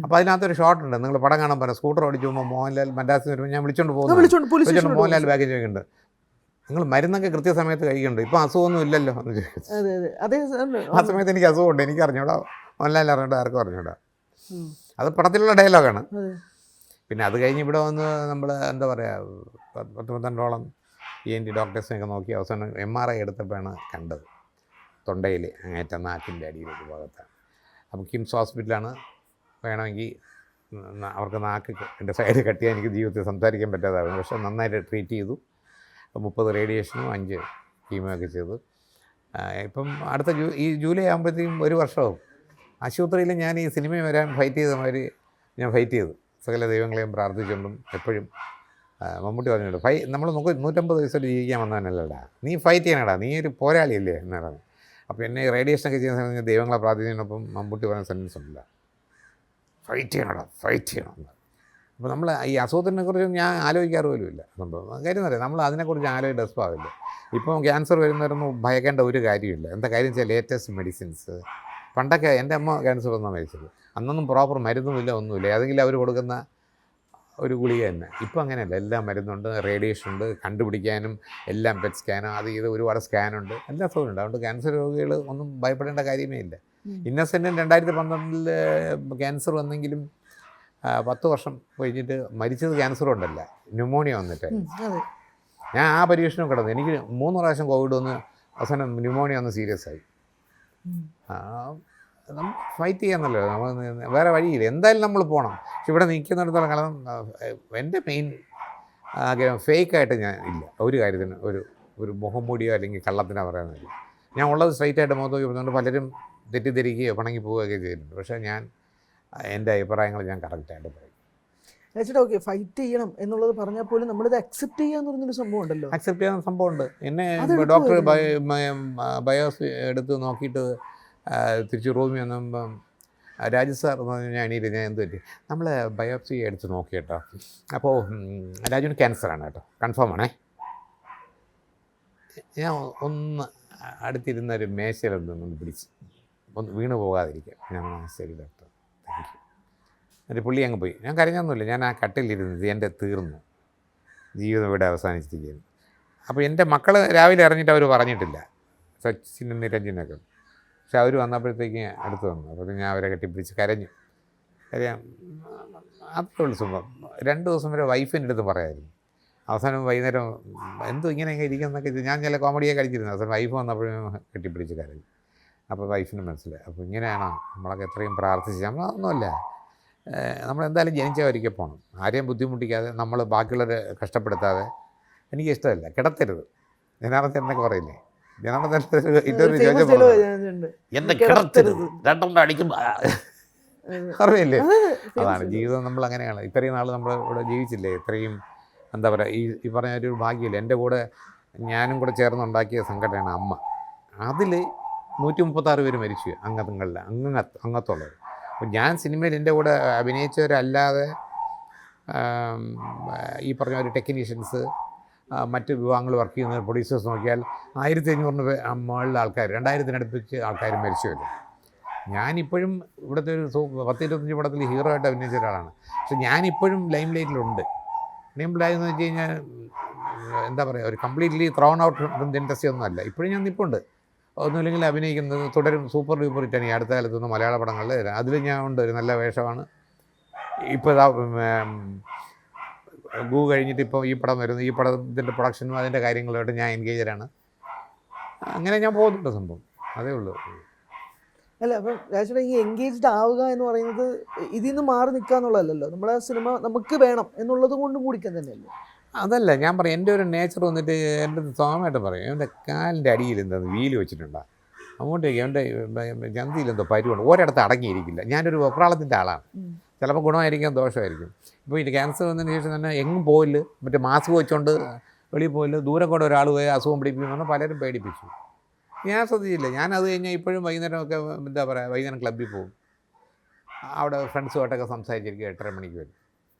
അപ്പോൾ അതിനകത്തൊരു ഷോട്ടുണ്ട്. നിങ്ങൾ പടം കാണാൻ പറഞ്ഞാൽ സ്കൂട്ടർ ഓടിച്ച് പോകുമ്പോൾ മോഹൻലാൽ മദ്രാസിൽ വരുമ്പോൾ ഞാൻ വിളിച്ചുകൊണ്ട് പോകുന്നു, മോഹൻലാൽ ബാഗേജ് ചോദിക്കുന്നുണ്ട്, നിങ്ങൾ മരുന്നൊക്കെ കൃത്യസമയത്ത് കഴിക്കുന്നുണ്ട്, ഇപ്പം അസുഖമൊന്നും ഇല്ലല്ലോ എന്ന് ചോദിച്ചു. ആ സമയത്ത് എനിക്ക് അസുഖമുണ്ട്, എനിക്ക് അറിഞ്ഞൂടാ, മോഹൻലാൽ അറിഞ്ഞൂടാ, ആർക്കും അറിഞ്ഞൂടാ. അത് പടത്തിലുള്ള ഡയലോഗാണ്. പിന്നെ അത് കഴിഞ്ഞ് ഇവിടെ വന്ന് നമ്മൾ എന്താ പറയുക 10-12ഓളം ENT ഡോക്ടേഴ്സിനെയൊക്കെ നോക്കി അവസാനം MRI എടുത്തപ്പോഴാണ് കണ്ടത് തൊണ്ടയിൽ അങ്ങേറ്റം നാക്കിൻ്റെ അടിയിലൊരു ഭാഗത്താണ്. അപ്പോൾ കിംസ് ഹോസ്പിറ്റലാണ്. വേണമെങ്കിൽ അവർക്ക് നാക്ക് എൻ്റെ സൈഡ് കട്ട് ചെയ്യാൻ എനിക്ക് ജീവിതത്തിൽ സംസാരിക്കാൻ പറ്റാതായിരുന്നു. പക്ഷേ നന്നായിട്ട് ട്രീറ്റ് ചെയ്തു. 30 റേഡിയേഷനും 5 കീമോ ഒക്കെ ചെയ്തു. ഇപ്പം അടുത്ത ഈ ജൂലൈ ആകുമ്പോഴത്തേക്കും 1 വർഷമാവും. ആശുപത്രിയിൽ ഞാൻ ഈ സിനിമയിൽ വരാൻ ഫൈറ്റ് ചെയ്ത മാതിരി ഞാൻ ഫൈറ്റ് ചെയ്തു. സകല ദൈവങ്ങളെയും പ്രാർത്ഥിച്ചുകൊണ്ടും എപ്പോഴും. മമ്മൂട്ടി പറഞ്ഞിട്ടുണ്ട്, നമ്മൾ 150 വയസ്സോട് ജീവിക്കാൻ വന്നവനല്ലടാ, നീ ഫൈറ്റ് ചെയ്യണടാ, നീ ഒരു പോരാളിയല്ലേ എന്ന് പറഞ്ഞു. അപ്പോൾ എന്നെ റേഡിയേഷനൊക്കെ ചെയ്യുന്ന സമയത്ത് ദൈവങ്ങളെ പ്രാർത്ഥിച്ചതിനൊപ്പം മമ്മൂട്ടി പറഞ്ഞ സെൻറ്റൻസ് ഉണ്ടല്ല, ഫൈറ്റ് ചെയ്യണടാ, ഫൈറ്റ് ചെയ്യണം. അപ്പോൾ നമ്മൾ ഈ അസുഖത്തിനെ കുറിച്ച് ഞാൻ ആലോചിക്കാറ് പോലുമില്ല. സംഭവം കാര്യം അറിയാം, നമ്മൾ അതിനെക്കുറിച്ച് ആലോചിച്ച് ഡെസ്പാവില്ല. ഇപ്പം ക്യാൻസർ വരുന്നവരൊന്നും ഭയക്കേണ്ട ഒരു കാര്യമില്ല. എന്താ കാര്യം വെച്ചാൽ ലേറ്റസ്റ്റ് മെഡിസിൻസ്. പണ്ടൊക്കെ എൻ്റെ അമ്മ ക്യാൻസർ വന്നാൽ മരിച്ചത്, അന്നൊന്നും പ്രോപ്പർ മരുന്നുമില്ല, ഒന്നുമില്ല, ഏതെങ്കിലും അവർ കൊടുക്കുന്ന ഒരു ഗുളിക തന്നെ. ഇപ്പോൾ അങ്ങനെയല്ല, എല്ലാം മരുന്നുണ്ട്, റേഡിയേഷൻ ഉണ്ട്, കണ്ടുപിടിക്കാനും എല്ലാം പെറ്റ് സ്കാനും അത് ഇത് ഒരുപാട് സ്കാനുണ്ട്, എല്ലാ സൗകര്യമുണ്ട്. അതുകൊണ്ട് ക്യാൻസർ രോഗികൾ ഒന്നും ഭയപ്പെടേണ്ട കാര്യമേ ഇല്ല. ഇന്നസെൻറ്റും 2012 ക്യാൻസർ വന്നെങ്കിലും 10 വർഷം കഴിഞ്ഞിട്ട് മരിച്ചത് ക്യാൻസർ കൊണ്ടല്ല, ന്യൂമോണിയ വന്നിട്ടായിരുന്നു. ഞാൻ ആ പരീക്ഷണം കിടന്നു. എനിക്ക് 3 പ്രാവശ്യം കോവിഡ് വന്ന് അവസാനം ന്യൂമോണിയ വന്ന് സീരിയസ് ആയി. നമ്മൾ ഫൈറ്റ് ചെയ്യാന്നല്ലോ, നമ്മൾ വേറെ വഴിയില്ല, എന്തായാലും നമ്മൾ പോകണം. പക്ഷെ ഇവിടെ നിൽക്കുന്നിടത്തോളം കാലം എൻ്റെ മെയിൻ ആഗ്രഹം ഫേക്കായിട്ട് ഞാൻ ഇല്ല ഒരു കാര്യത്തിന്, ഒരു മുഖം മൂടിയോ അല്ലെങ്കിൽ കള്ളത്തിനോ പറയുന്നില്ല. ഞാൻ ഉള്ളത് സ്ട്രൈറ്റായിട്ട് മുഖത്ത് നോക്കി പറഞ്ഞുകൊണ്ട് പലരും തെറ്റിദ്ധരിക്കുകയോ പണങ്ങി പോവുകയൊക്കെ ചെയ്യുന്നുണ്ട്. പക്ഷേ ഞാൻ എൻ്റെ അഭിപ്രായങ്ങൾ ഞാൻ കറക്റ്റായിട്ട് പറയും. ചേട്ടാ ഓക്കെ, ഫൈറ്റ് ചെയ്യണം എന്നുള്ളത് പറഞ്ഞാൽ പോലും നമ്മളിത് അക്സെപ്റ്റ് ചെയ്യാന്ന് പറഞ്ഞൊരു സംഭവം ഉണ്ടല്ലോ. അക്സെപ്റ്റ് ചെയ്യാൻ സംഭവമുണ്ട്. എന്നെ ഡോക്ടർ ബയോസ് എടുത്ത് നോക്കിയിട്ട് തിരിച്ച് റൂമിൽ വന്നപ്പം രാജു സാർ എന്ന് പറഞ്ഞാൽ ഞാൻ എണീറ്റ്, ഞാൻ എന്ത് പറ്റി, നമ്മൾ ബയോപ്സി എടുത്ത് നോക്കി കേട്ടോ, അപ്പോൾ രാജുവിന് ക്യാൻസറാണ് കേട്ടോ, കൺഫേം ആണേ. ഞാൻ ഒന്ന് അടുത്തിരുന്നൊരു മേശയിലൊന്ന് പിടിച്ച് ഒന്ന് വീണ് പോകാതിരിക്കാം. ഞാൻ ശരി ഡോക്ടർ, താങ്ക് യു. എന്നിട്ട് പുള്ളി അങ്ങ് പോയി. ഞാൻ കരഞ്ഞൊന്നുമില്ല, ഞാൻ ആ കട്ടിലിരുന്നത് എൻ്റെ തീർന്നു. ജീവിതം ഇവിടെ അവസാനിച്ചിരിക്കുകയാണ്. അപ്പോൾ എൻ്റെ മക്കൾ രാവിലെ ഇറങ്ങിയിട്ട് അവർ പറഞ്ഞിട്ടില്ല, സച്ചിനും നിരഞ്ജനൊക്കെ. പക്ഷെ അവർ വന്നപ്പോഴത്തേക്ക് അടുത്ത് വന്നു. അപ്പോൾ ഞാൻ അവരെ കെട്ടിപ്പിടിച്ച് കരഞ്ഞു. കാര്യം അത്രേ ഉള്ളൂ സംഭവം. 2 ദിവസം വരെ വൈഫിൻ്റെ അടുത്ത് പറയായിരുന്നു. അവസാനം വൈകുന്നേരം എന്തോ ഇങ്ങനെയൊക്കെ ഇരിക്കുന്നതൊക്കെ ഞാൻ ചില കോമഡിയൊക്കെ കഴിച്ചിരുന്നു. അവസാനം വൈഫ് വന്നപ്പോഴും കെട്ടിപ്പിടിച്ച് കരഞ്ഞു. അപ്പോൾ വൈഫിന് മനസ്സിലായി, അപ്പോൾ ഇങ്ങനെയാണോ നമ്മളൊക്കെ എത്രയും പ്രാർത്ഥിച്ച്. നമ്മളൊന്നുമല്ല, നമ്മളെന്തായാലും ജനിച്ച ഒരിക്കൽ പോകണം. ആരെയും ബുദ്ധിമുട്ടിക്കാതെ, നമ്മൾ ബാക്കിയുള്ളവരെ കഷ്ടപ്പെടുത്താതെ. എനിക്കിഷ്ടമല്ല കിടത്തരുത്. ജനാർദ്ദനൊക്കെ പറയില്ലേ, ജനാർദ്ദൻ ഇൻ്റർവ്യൂ ചോദിച്ചപ്പോൾ എന്നെ കിടത്തരുത് 2 അടിക്കും അറിയില്ലേ. അതാണ് ജീവിതം. നമ്മൾ അങ്ങനെയാണ്. ഇത്രയും നാൾ നമ്മൾ ഇവിടെ ജീവിച്ചില്ലേ, ഇത്രയും എന്താ പറയുക, ഈ പറഞ്ഞ ഒരു ഭാഗ്യമില്ല. എൻ്റെ കൂടെ ഞാനും കൂടെ ചേർന്നുണ്ടാക്കിയ സംഘടനയാണ് അമ്മ. അതിൽ 136 പേര് മരിച്ചു അംഗങ്ങളിൽ, അംഗത്തുള്ളവർ. അപ്പോൾ ഞാൻ സിനിമയിൽ എൻ്റെ കൂടെ അഭിനയിച്ചവരല്ലാതെ ഈ പറഞ്ഞ ഒരു ടെക്നീഷ്യൻസ്, മറ്റ് വിഭാഗങ്ങൾ വർക്ക് ചെയ്യുന്ന പ്രൊഡ്യൂസേഴ്സ് നോക്കിയാൽ 1500 മുകളിൽ ആൾക്കാർ, 2000-അടുപ്പിച്ച് ആൾക്കാർ മരിച്ചു വരും. ഞാനിപ്പോഴും ഇവിടുത്തെ ഒരു 10-25 പടത്തിൽ ഹീറോ ആയിട്ട് അഭിനയിച്ച ഒരാളാണ്. പക്ഷെ ഞാനിപ്പോഴും ലൈം ലൈറ്റിലുണ്ട്. എനേബിൾഡായെന്ന് വെച്ച് കഴിഞ്ഞാൽ എന്താ പറയുക, ഒരു കംപ്ലീറ്റ്ലി ത്രോൺ ഔട്ട് ഇൻഡസ്ട്രി ഒന്നുമല്ല. ഇപ്പോഴും ഞാൻ നിൽപ്പുണ്ട്. ഒന്നുമില്ലെങ്കിൽ അഭിനയിക്കുന്നത് തുടരും. സൂപ്പർ ഡ്യൂപ്പർ ഹിറ്റാണ് ഈ അടുത്ത കാലത്തൊന്നും മലയാള പടങ്ങളിൽ. അതിൽ ഞാൻ ഉണ്ട്, ഒരു നല്ല വേഷമാണ്. ഇപ്പോൾ ഗൂ കഴിഞ്ഞിട്ട് ഇപ്പോൾ ഈ പടം വരുന്നു. ഈ പടത്തിൻ്റെ പ്രൊഡക്ഷനും അതിൻ്റെ കാര്യങ്ങളുമായിട്ട് ഞാൻ എൻഗേജറാണ്. അങ്ങനെ ഞാൻ പോകുന്നുണ്ട്. സംഭവം അതേ ഉള്ളൂ. അല്ല, അപ്പം രാജേട്ടാ, ഈ എൻഗേജ്ഡ് ആവുക എന്ന് പറയുന്നത് ഇതിൽ നിന്ന് മാറി നിൽക്കുക എന്നുള്ളതല്ലല്ലോ. നമ്മളെ സിനിമ നമുക്ക് വേണം എന്നുള്ളത് കൊണ്ട് കൂടിക്കാൻ തന്നെയല്ലേ. അതല്ല ഞാൻ പറയും, എൻ്റെ ഒരു നേച്ചർ വന്നിട്ട് എൻ്റെ സ്വാമായിട്ട് പറയും, എൻ്റെ കാലിൻ്റെ അടിയിൽ എന്താ വീല് വെച്ചിട്ടുണ്ടോ അങ്ങോട്ടേക്ക്, എൻ്റെ ചന്തിയിൽ എന്തോ പരിവുണ്ട്, ഒരിടത്ത് അടങ്ങിയിരിക്കില്ല. ഞാനൊരു വെപ്രാളത്തിൻ്റെ ആളാണ്. ചിലപ്പോൾ ഗുണമായിരിക്കാം, ദോഷമായിരിക്കും. ഇപ്പോൾ ഈ ക്യാൻസർ വന്നതിന് ശേഷം തന്നെ എങ്ങും പോയില്ല, മറ്റേ മാസ്ക് വെച്ചുകൊണ്ട് വെളിയിൽ പോയില്ല. ദൂരം കൂടെ ഒരാൾ പോയി അസുഖം പിടിപ്പിക്കുമെന്ന് പലരും പേടിപ്പിച്ചു. ഞാൻ ശ്രദ്ധിച്ചില്ല. ഞാനത് കഴിഞ്ഞാൽ ഇപ്പോഴും വൈകുന്നേരമൊക്കെ എന്താ പറയുക, വൈകുന്നേരം ക്ലബ്ബിൽ പോകും. അവിടെ ഫ്രണ്ട്സുമായിട്ടൊക്കെ സംസാരിച്ചിരിക്കും. 8:30 മണിക്ക് വരും.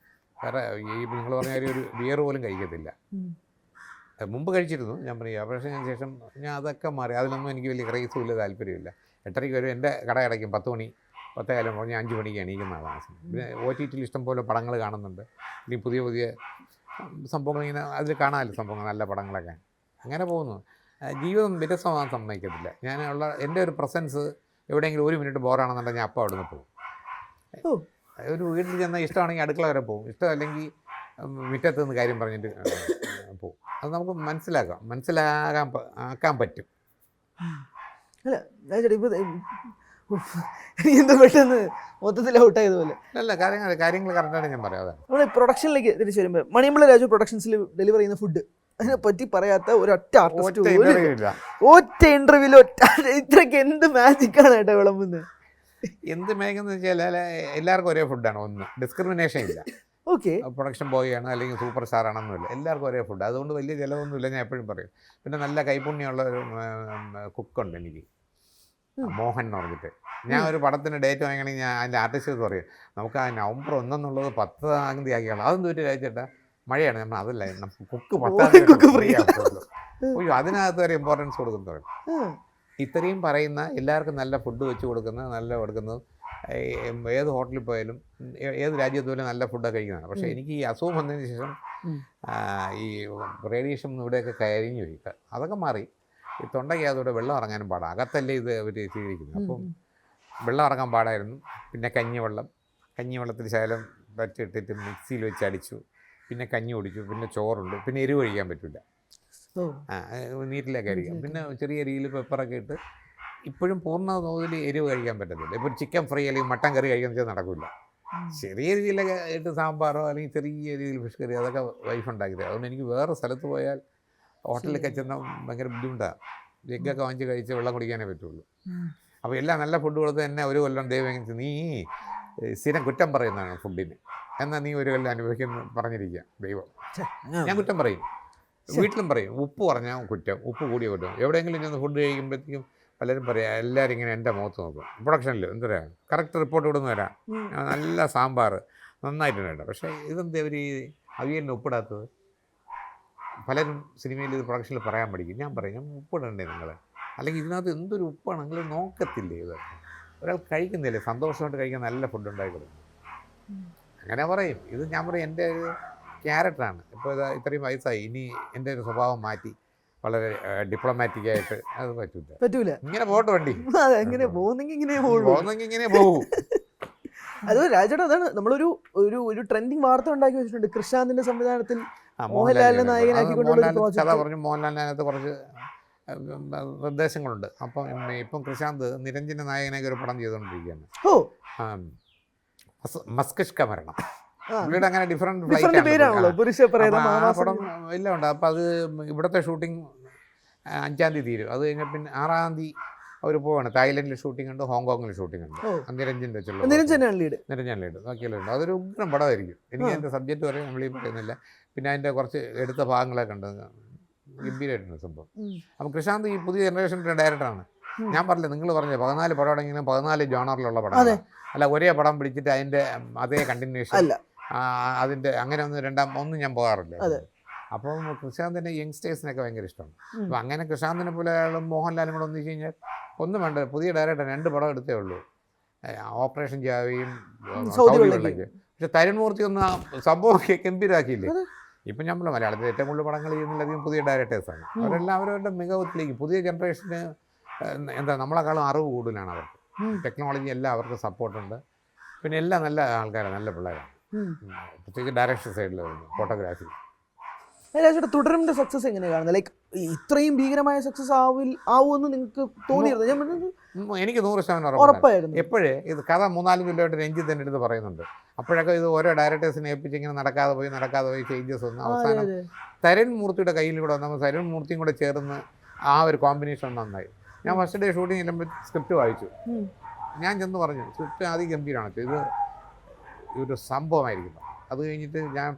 വേറെ ഈ നിങ്ങൾ പറഞ്ഞ ഒരു ബിയർ പോലും കഴിക്കത്തില്ല. മുമ്പ് കഴിച്ചിരുന്നു, ഞാൻ പറയുക. പക്ഷേ ശേഷം ഞാൻ അതൊക്കെ മാറി. അതിലൊന്നും എനിക്ക് വലിയ ക്രൈസും ഇല്ല, താല്പര്യമില്ല. 8:30 വരും. എൻ്റെ കട അടയ്ക്കും 10 മണി, 10 കാലം പറഞ്ഞ് 5 മണിക്ക് എണീക്കുന്ന ആളാണ്. പിന്നെ OTTയിൽ ഇഷ്ടം പോലെ പടങ്ങൾ കാണുന്നുണ്ട്. ഇനി പുതിയ പുതിയ സംഭവങ്ങൾ ഇങ്ങനെ അതിൽ കാണാമല്ലോ, സംഭവങ്ങൾ, നല്ല പടങ്ങളൊക്കെ. അങ്ങനെ പോകുന്നു. ജീവിതം വിരസമാകാൻ സമ്മതിക്കത്തില്ല. ഞാനുള്ള എൻ്റെ ഒരു പ്രസൻസ് എവിടെയെങ്കിലും 1 മിനിറ്റ് ബോറാണെന്നുണ്ടെങ്കിൽ ഞാൻ അപ്പോൾ അവിടെ നിന്ന് പോകും. ഒരു വീട്ടിൽ ചെന്നാൽ ഇഷ്ടമാണെങ്കിൽ അടുക്കള വരെ പോകും, ഇഷ്ടമല്ലെങ്കിൽ മുറ്റത്ത് നിന്ന് കാര്യം പറഞ്ഞിട്ട് പോകും. അത് നമുക്ക് മനസ്സിലാക്കാൻ പറ്റും. അല്ല ചേട്ടാ, ഇപ്പോൾ എന്താ പെട്ടെന്ന് മൊത്തത്തിൽ ഔട്ടായതുപോലെ. അല്ല, കാര്യങ്ങൾ കറക്റ്റാണ് ഞാൻ പറയാം. അതാണ് നമ്മൾ പ്രൊഡക്ഷനിലേക്ക് തിരിച്ചു വരുമ്പോൾ മണിയമ്പള രാജു പ്രൊഡക്ഷൻസിൽ ഡെലിവർ ചെയ്യുന്ന ഫുഡ്, അതിനെപ്പറ്റി പറയാത്ത ഒരൊറ്റ ആർട്ടിസ്റ്റ്, ഒറ്റ ഇൻ്റർവ്യൂവിൽ ഇത്രയ്ക്ക് എന്ത് മാജിക്കാണ് ഏട്ടാ വിളമ്പുന്നത്. എന്ത് മേഘെന്ന് വെച്ചാൽ എല്ലാവർക്കും ഒരേ ഫുഡാണ്. ഒന്ന് ഡിസ്ക്രിമിനേഷൻ ഇല്ല. ഓക്കെ, പ്രൊഡക്ഷൻ ബോയ് ആണ് അല്ലെങ്കിൽ സൂപ്പർ സ്റ്റാർ ആണെന്നില്ല, എല്ലാവർക്കും ഒരേ ഫുഡ്. അതുകൊണ്ട് വലിയ ചിലവൊന്നുമില്ല, ഞാൻ എപ്പോഴും പറയും. പിന്നെ നല്ല കൈപുണ്യമുള്ള ഒരു കുക്കുണ്ട് എനിക്ക്, മോഹൻ എന്ന് പറഞ്ഞിട്ട്. ഞാൻ ഒരു പടത്തിന് ഡേറ്റ് വാങ്ങിക്കണമെങ്കിൽ ഞാൻ അതിൻ്റെ ആർട്ടിസ്റ്റ് പറയും, നമുക്ക് ആ നവംബർ 1 എന്നുള്ളത് 10-ആം തീയതി ആക്കിയാണ്. അതൊന്നും ഒരു രാജ്യട്ടാ, മഴയാണ്. നമ്മൾ അതല്ല, നമുക്ക് കുക്ക് 10-ആം തീയതി ഫ്രീ ആക്കുമല്ലോ. അയ്യോ, അതിനകത്ത് ഒരു ഇമ്പോർട്ടൻസ് കൊടുക്കുന്നത്. ഇത്രയും പറയുന്ന എല്ലാവർക്കും നല്ല ഫുഡ് വെച്ച് കൊടുക്കുന്നത്, നല്ല കൊടുക്കുന്നത്. ഏത് ഹോട്ടലിൽ പോയാലും ഏത് രാജ്യത്ത് പോയാലും നല്ല ഫുഡൊക്കെ കഴിക്കുന്നതാണ്. പക്ഷേ എനിക്ക് ഈ അസുഖം വന്നതിന് ശേഷം ഈ റേഡിയേഷൻ ഇവിടെയൊക്കെ കരിഞ്ഞു പോയി. അതൊക്കെ മാറി. ഈ തൊണ്ടയ്ക്കകത്തൂടെ വെള്ളം ഇറങ്ങാനും പാടാണ്. അകത്തല്ലേ ഇത് അവർ സ്വീകരിക്കുന്നത്. അപ്പം വെള്ളം ഇറങ്ങാൻ പാടായിരുന്നു. പിന്നെ കഞ്ഞിവെള്ളത്തിൽ ശകലം പറ്റിട്ടിട്ട് മിക്സിയിൽ വെച്ച് അടിച്ചു. പിന്നെ കഞ്ഞി കുടിച്ചു. പിന്നെ ചോറുണ്ട്. പിന്നെ എരിവ് കഴിക്കാൻ പറ്റില്ല, നീറ്റിലൊക്കെ ആയിരിക്കും. പിന്നെ ചെറിയ രീതിയിൽ പെപ്പറൊക്കെ ഇട്ട്. ഇപ്പോഴും പൂർണ്ണ തോതിൽ എരിവ് കഴിക്കാൻ പറ്റത്തില്ല. ഇപ്പോൾ ചിക്കൻ ഫ്രൈ അല്ലെങ്കിൽ മട്ടൻ കറി കഴിക്കാൻ വെച്ചാൽ നടക്കില്ല. ചെറിയ രീതിയിലൊക്കെ ഇട്ട് സാമ്പാറോ അല്ലെങ്കിൽ ചെറിയ രീതിയിൽ ഫിഷ് കറി അതൊക്കെ വൈഫ് ഉണ്ടാക്കിയത്. അതുകൊണ്ട് എനിക്ക് വേറെ സ്ഥലത്ത് പോയാൽ ഹോട്ടലിലൊക്കെ ചെന്നാൽ ഭയങ്കര ബുദ്ധിമുട്ടാണ്. എഗ്ഗൊക്കെ വാങ്ങിച്ച് കഴിച്ച് വെള്ളം കുടിക്കാനേ പറ്റുള്ളൂ. അപ്പോൾ എല്ലാം നല്ല ഫുഡ് കൊടുത്ത് തന്നെ ഒരു കൊല്ലം ദൈവം നീ സ്ഥിരം കുറ്റം പറയുന്നതാണ് ഫുഡിന്, എന്നാൽ നീ ഒരു കൊല്ലം അനുഭവിക്കുന്ന പറഞ്ഞിരിക്കുക ദൈവം. ഞാൻ കുറ്റം പറയും, വീട്ടിലും പറയും. ഉപ്പ് പറഞ്ഞാൽ കുറ്റം, ഉപ്പ് കൂടിയ കുറ്റം. എവിടെയെങ്കിലും ഞാൻ ഫുഡ് കഴിക്കുമ്പോഴത്തേക്കും പലരും പറയാം, എല്ലാവരും ഇങ്ങനെ എൻ്റെ മുഖത്ത് നോക്കും. പ്രൊഡക്ഷനിൽ എന്തരാ കറക്റ്റ് റിപ്പോർട്ട് ഇവിടെ നിന്ന് വരാം, നല്ല സാമ്പാർ നന്നായിട്ടുണ്ട് കേട്ടോ. പക്ഷേ ഇതെന്ത് അവർ അവിയലിന് ഉപ്പിടാത്തത്? പലരും സിനിമയിൽ ഇത് പ്രൊഡക്ഷനിൽ പറയാൻ പഠിക്കും. ഞാൻ പറയും, ഞാൻ ഉപ്പിടണ്ടേ നിങ്ങൾ? അല്ലെങ്കിൽ ഇതിനകത്ത് എന്തൊരു ഉപ്പാണ് നിങ്ങൾ നോക്കത്തില്ലേ? ഇത് ഒരാൾ കഴിക്കുന്നില്ലേ, സന്തോഷമായിട്ട് കഴിക്കാൻ നല്ല ഫുഡ് ഉണ്ടാക്കി കൊടുക്കും. അങ്ങനെ പറയും. ഇത് ഞാൻ പറയും, എൻ്റെ ക്യാരക്ടറാണ്. ഇപ്പോൾ ഇതാ ഇത്രയും വയസ്സായി, ഇനി എൻ്റെ ഒരു സ്വഭാവം മാറ്റി വളരെ ഡിപ്ലോമാറ്റിക് ആയിട്ട് അത് പറ്റൂല. ഇങ്ങനെ പോട്ടെ വണ്ടി, എങ്ങനെ പോകുന്നെങ്കിൽ ഇങ്ങനെ പോകുന്നെങ്കിൽ ഇങ്ങനെ പോകും. അത് രാജേട്ടാ, അതാണ് നമ്മളൊരു ഒരു ട്രെൻഡിങ് വാർത്ത ഉണ്ടാക്കി വെച്ചിട്ടുണ്ട്. കൃഷാന്തിന്റെ സംവിധാനത്തിൽ മോഹൻലാലിനെ നായകനാക്കിക്കൊണ്ടുള്ള കഥ പറഞ്ഞു. മോഹൻലാലിനകത്ത് കുറച്ച് നിർദ്ദേശങ്ങളുണ്ട്. ഇപ്പം കൃഷാന്ത് നിരഞ്ജന നായകനായി ഒരു പടം ചെയ്തുകൊണ്ടിരിക്കുകയാണ്. മസ്തിഷ്ക മരണം. പുള്ളിയുടെ അങ്ങനെ ഡിഫറെന്റ് പടം എല്ലാം ഉണ്ട്. അപ്പം അത് ഇവിടുത്തെ ഷൂട്ടിംഗ് 5-ാം തീയതി തീരും. അത് കഴിഞ്ഞാൽ പിന്നെ 6-ാം തീയതി അവർ പോവാണ്. തായ്ലൻഡിൽ ഷൂട്ടിംഗ് ഉണ്ട്, ഹോങ്കോങ്ങിൽ ഷൂട്ടിംഗ് ഉണ്ട്. നിരഞ്ജൻ വെച്ചുള്ള നിരഞ്ജൻ ലീഡ് ബാക്കിയെല്ലാം. അതൊരു ഉഗ്രം പടമായിരിക്കും. എനിക്ക് അതിൻ്റെ സബ്ജക്റ്റ് പറയാൻ നമ്മളീ പറയുന്നില്ല. പിന്നെ അതിൻ്റെ കുറച്ച് എടുത്ത ഭാഗങ്ങളൊക്കെ ഉണ്ട്, ഗംഭീരമായിട്ടുണ്ട് സംഭവം. അപ്പം കൃഷാന്ത് ഈ പുതിയ ജനറേഷൻ്റെ ഡയറക്ടറാണ്. ഞാൻ പറഞ്ഞില്ല, നിങ്ങൾ പറഞ്ഞത് 14 പടം ആണെങ്കിലും 14 ജോണറിലുള്ള പടം അല്ല. ഒരേ പടം പിടിച്ചിട്ട് അതിൻ്റെ അതേ കണ്ടിന്യൂഷൻ അതിൻ്റെ അങ്ങനെ ഒന്നും ഞാൻ പോകാറില്ല. അപ്പം കൃഷാന്തിൻ്റെ യങ്സ്റ്റേഴ്സിനൊക്കെ ഭയങ്കര ഇഷ്ടമാണ്. അപ്പം അങ്ങനെ കൃഷാന്തിനെ പോലെ അയാളും മോഹൻലാലും കൂടെ ഒന്നിച്ച് കഴിഞ്ഞാൽ ഒന്നും വേണ്ട. പുതിയ ഡയറക്ടർ 2 പടം എടുത്തേ ഉള്ളൂ, ഓപ്പറേഷൻ ജാവയും സൗദികളിലേക്ക്. പക്ഷെ തരുൺമൂർത്തി ഒന്ന് സംഭവം ഗംഭീരാക്കിയില്ലേ. ഇപ്പം നമ്മൾ മലയാളത്തിൽ ഏറ്റവും കൂടുതൽ പടങ്ങൾ ചെയ്യുന്നില്ലധികം പുതിയ ഡയറക്ടേഴ്സാണ്. അവരെല്ലാം അവരവരുടെ മികവത്തിലേക്ക്. പുതിയ ജനറേഷന് എന്താ നമ്മളെക്കാളും അറിവ് കൂടുതലാണ് അവർക്ക്. ടെക്നോളജി എല്ലാം അവർക്ക് സപ്പോർട്ടുണ്ട്. പിന്നെ എല്ലാം നല്ല ആൾക്കാരാണ്, നല്ല പിള്ളേരാണ്. പ്രത്യേകിച്ച് ഡയറക്ഷൻ സൈഡിൽ ഫോട്ടോഗ്രാഫി. രാജേട്ടാ, തുടരുന്ന സക്സസ് എങ്ങനെയാണ് കാണുന്നത്? ലൈക്ക് ഇത്രയും ഭീകരമായ സക്സസ് ആവുമെന്ന് നിങ്ങൾക്ക് തോന്നിയിരുന്നു? എനിക്ക് 100% ഉറപ്പായിരുന്നു. എപ്പോഴേ ഇത് കഥ 3-4 കൊല്ലമായിട്ട് രഞ്ജിത്ത് തന്നെ എടുത്ത് പറയുന്നുണ്ട്. അപ്പോഴൊക്കെ ഇത് ഓരോ ഡയറക്ടേഴ്സിനെ ഏൽപ്പിച്ച് ഇങ്ങനെ നടക്കാതെ പോയി ചേഞ്ചസ് വന്നു. അവസാനം തരുൺമൂർത്തിയുടെ കയ്യിലൂടെ വന്നപ്പോൾ തരുൺമൂർത്തിയും കൂടെ ചേർന്ന് ആ ഒരു കോമ്പിനേഷൻ നന്നായി. ഞാൻ ഫസ്റ്റ് ഡേ ഷൂട്ടിംഗ് ചെല്ലുമ്പോൾ സ്ക്രിപ്റ്റ് വായിച്ചു. ഞാൻ ചെന്ന് പറഞ്ഞു, സ്ക്രിപ്റ്റ് ആദ്യം ഗംഭീരമാണ്, ഇത് ഒരു സംഭവമായിരിക്കും. അത് കഴിഞ്ഞിട്ട് ഞാൻ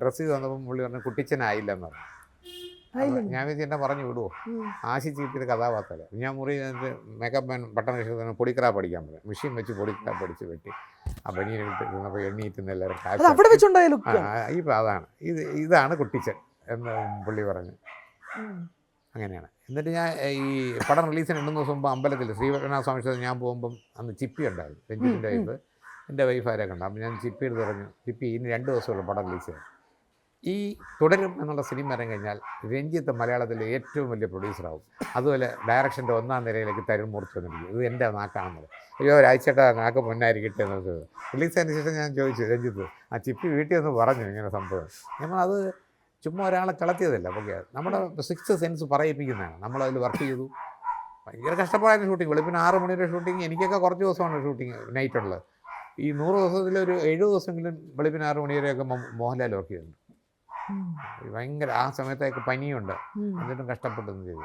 ഡ്രസ്സ് ചെയ്ത് വന്നപ്പം പുള്ളി പറഞ്ഞു കുട്ടിച്ചനായില്ല എന്ന് പറഞ്ഞു. ഞാൻ വെച്ച് എന്നെ പറഞ്ഞു വിടുവോ, ആശിച്ചിട്ട് കഥാപാത്രമല്ല. ഞാൻ മുറി മേക്കപ്പ് മാൻ ബട്ടൺ കഴിച്ച് പൊടിക്കറ പഠിക്കാൻ പറ്റും. മെഷീൻ വെച്ച് പൊടിക്കറ പഠിച്ച് വെട്ടി ആ ബനിയനിട്ട് ഇരുന്നപ്പോൾ എണ്ണീറ്റുന്ന എല്ലാവരും ഇപ്പം അതാണ് ഇതാണ് കുട്ടിച്ചൻ എന്ന് പുള്ളി പറഞ്ഞു. അങ്ങനെയാണ്. എന്നിട്ട് ഞാൻ ഈ പടം റിലീസിന് 2 ദിവസം മുമ്പ് അമ്പലത്തിൽ ശ്രീപത്മനാഭ സ്വാമി ക്ഷേത്രത്തിൽ ഞാൻ പോകുമ്പം അന്ന് ചിപ്പി ഉണ്ടായിരുന്നു. രഞ്ജിത്തിൻ്റെ വൈഫ്, എൻ്റെ വൈഫ് ആരൊക്കെ ഉണ്ട്. അപ്പം ഞാൻ ചിപ്പി എടുത്ത് പറഞ്ഞു, ചിപ്പി ഇനി 2 ദിവസമുള്ള പടം റിലീസ് ചെയ്യാം. ഈ തുടരും എന്നുള്ള സിനിമ ഇറങ്ങി കഴിഞ്ഞാൽ രഞ്ജിത്ത് മലയാളത്തിലെ ഏറ്റവും വലിയ പ്രൊഡ്യൂസറാവും. അതുപോലെ ഡയറക്ഷൻ്റെ 1-ാം നിരയിലേക്ക് തരുൺമൂർത്തി വന്നിരിക്കും. ഇത് എൻ്റെ നാക്കാണെന്നത്. അയ്യോ ഒരാഴ്ചയുടെ നാക്ക് പൊന്നായിരിക്കട്ടെ എന്നത്. റിലീസ് ചെയ്തതിന് ശേഷം ഞാൻ ചോദിച്ചു രഞ്ജിത്ത്, ആ ചിപ്പി വീട്ടിൽ ഒന്ന് പറഞ്ഞു ഇങ്ങനെ സംഭവം. നമ്മൾ അത് ചുമ്മാ ഒരാളെ കളത്തിയതല്ല. അപ്പോൾ നമ്മുടെ 6th സെൻസ് പറയിപ്പിക്കുന്നതാണ്. നമ്മളതിൽ വർക്ക് ചെയ്തു. ഭയങ്കര കഷ്ടപ്പാടായിരുന്നു ഷൂട്ടിങ്. വെളുപ്പിന് 6 മണി വരെ ഷൂട്ടിങ്. എനിക്കൊക്കെ കുറച്ച് ദിവസമാണ് ഷൂട്ടിങ് നൈറ്റുള്ളത്. ഈ 100 ദിവസത്തിലൊരു 7 ദിവസമെങ്കിലും വെളുപ്പിന് 6 മണി വരെയൊക്കെ മോഹൻലാൽ വർക്ക് ചെയ്തിട്ടുണ്ട്. ഭയങ്കര ആ സമയത്തൊക്കെ പനിയുണ്ട്, എന്നിട്ടും കഷ്ടപ്പെട്ടൊന്നും ചെയ്തു.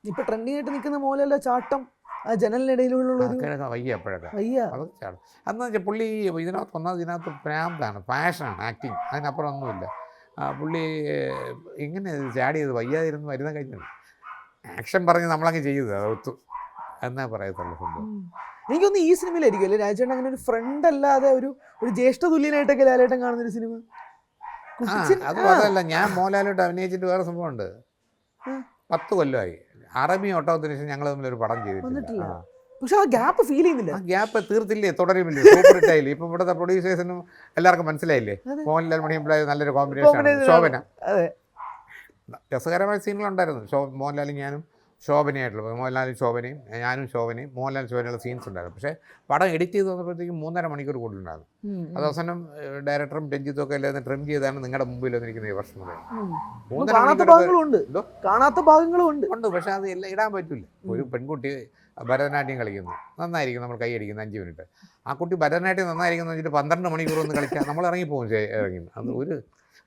ഇപ്പൊ ട്രെൻഡിങ് ആയിട്ട് നിൽക്കുന്ന മോഹൻലാലിന്റെ ചാട്ടം, ആ ജനലിനിടയിലുള്ള വയ്യ അപ്പോഴൊക്കെ അതൊക്കെ ചാടും. അതെന്ന് വെച്ചാൽ പുള്ളി ഇതിനകത്ത് പ്രാന്താണ്, പാഷനാണ് ആക്ടിങ്, അതിനപ്പുറം ഒന്നുമില്ല. പുള്ളി ഇങ്ങനെ ചാടിയത് വയ്യാതിരുന്ന് മരുന്ന് കഴിഞ്ഞത് ആക്ഷൻ പറഞ്ഞ് നമ്മളങ്ങ് ചെയ്തത് അത് ഒത്തു എന്നാ പറയത്തുള്ളൂ. സംഭവം എനിക്കൊന്ന് ഈ സിനിമയിലായിരിക്കും അല്ലേ രാജേട്ടൻ അങ്ങനെ ഒരു ഫ്രണ്ട് അല്ലാതെ ഒരു ജ്യേഷ്ഠ തുല്യനായിട്ടൊക്കെ ലാലേട്ടൻ കാണുന്നൊരു സിനിമ? അതും അതല്ല, ഞാൻ മോഹൻലാലോട്ട് അഭിനയിച്ചിട്ട് വേറെ സംഭവമുണ്ട്. 10 കൊല്ലമായി. അറബി ഒട്ടകത്തിന് ശേഷം ഞങ്ങൾ തമ്മിലൊരു പടം ചെയ്തിട്ടില്ല. പക്ഷെ ആ ഗ്യാപ്പ് ഫീൽ ചെയ്യുന്നില്ല. ആ ഗ്യാപ്പ് തീർത്തില്ലേ, തുടരുമില്ലേ, സൂപ്പർ ഹിറ്റായില്ലേ. ഇപ്പം ഇവിടുത്തെ പ്രൊഡ്യൂസേഴ്സിനും എല്ലാവർക്കും മനസ്സിലായില്ലേ മോഹൻലാൽ മണിയമ്പിളായ നല്ലൊരു കോമ്പിനേഷൻ. ശോഭന രസകരമായ സീനുകളുണ്ടായിരുന്നു. മോഹൻലാലും ഞാനും ശോഭനയായിട്ടുള്ള, മോഹൻലാലും ശോഭനയും ഞാനും ശോഭനയും മോഹൻലാൽ ശോഭനയുള്ള സീൻസ് ഉണ്ടായിരുന്നു. പക്ഷേ പടം എഡിറ്റ് ചെയ്ത് വന്നപ്പോഴത്തേക്കും 3.5 മണിക്കൂർ കൂടുതലുണ്ടായിരുന്നു. അത് അവസാനം ഡയറക്ടറും രഞ്ജിത്തും ഒക്കെ എല്ലാം ട്രിം ചെയ്താണ് നിങ്ങളുടെ മുമ്പിൽ വന്നിരിക്കുന്ന ഈ വർഷം കാണാത്ത ഭാഗങ്ങളും ഉണ്ട്. പക്ഷെ അത് എല്ലാം ഇടാൻ പറ്റില്ല. ഒരു പെൺകുട്ടി ഭരതനാട്യം കളിക്കുന്നു, നന്നായിരിക്കും, നമ്മൾ കൈയടിക്കുന്നു 5 മിനിറ്റ്. ആ കുട്ടി ഭരതനാട്യം നന്നായിരിക്കുന്നു വെച്ചിട്ട് 12 മണിക്കൂർ ഒന്ന് കളിക്കാൻ നമ്മൾ ഇറങ്ങിപ്പോകും. അത്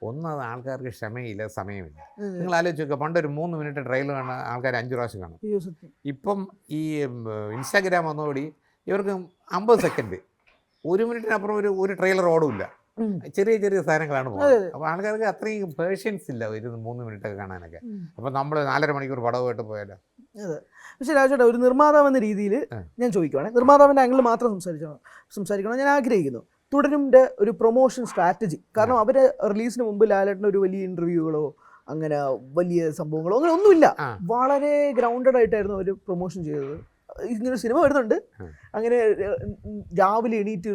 ഒന്നത് ആൾക്കാർക്ക് ക്ഷമയില്ല, സമയമില്ല. നിങ്ങൾ ആലോചിച്ച് നോക്കുക, പണ്ടൊരു 3 മിനിറ്റ് ട്രെയിലർ കാണാൻ ആൾക്കാർ 5 പ്രാവശ്യം കാണും. ഇപ്പം ഈ ഇൻസ്റ്റാഗ്രാം വന്നതോടി ഇവർക്ക് 50 സെക്കൻഡ്, 1 മിനിറ്റിനപ്പുറം ഒരു ട്രെയിലർ ഓടില്ല. ചെറിയ ചെറിയ സാധനങ്ങളാണ് പോകുന്നത്. അപ്പോൾ ആൾക്കാർക്ക് അത്രയും പേഷ്യൻസ് ഇല്ല 3 മിനിറ്റൊക്കെ കാണാനൊക്കെ. അപ്പം നമ്മൾ 4.5 മണിക്കൂർ പടവുമായിട്ട് പോയാലോ. അതെ. പക്ഷേ രാജേട്ടാ, ഒരു നിർമ്മാതാവ് എന്ന രീതിയിൽ ഞാൻ ചോദിക്കുവാണ്, നിർമ്മാതാവിൻ്റെ ആംഗിൾ മാത്രം സംസാരിക്കണം ഞാൻ ആഗ്രഹിക്കുന്നു. തുടരുംൻ്റെ ഒരു പ്രൊമോഷൻ സ്ട്രാറ്റജി, കാരണം അവർ റിലീസിന് മുമ്പ് ലാലേട്ടൻ്റെ ഒരു വലിയ ഇൻ്റർവ്യൂകളോ അങ്ങനെ വലിയ സംഭവങ്ങളോ അങ്ങനെ ഒന്നുമില്ല. വളരെ ഗ്രൗണ്ടഡ് ആയിട്ടായിരുന്നു അവർ പ്രൊമോഷൻ ചെയ്തത്. ഇങ്ങനൊരു സിനിമ വരുന്നുണ്ട്, അങ്ങനെ രാവിലെ എണീറ്റ്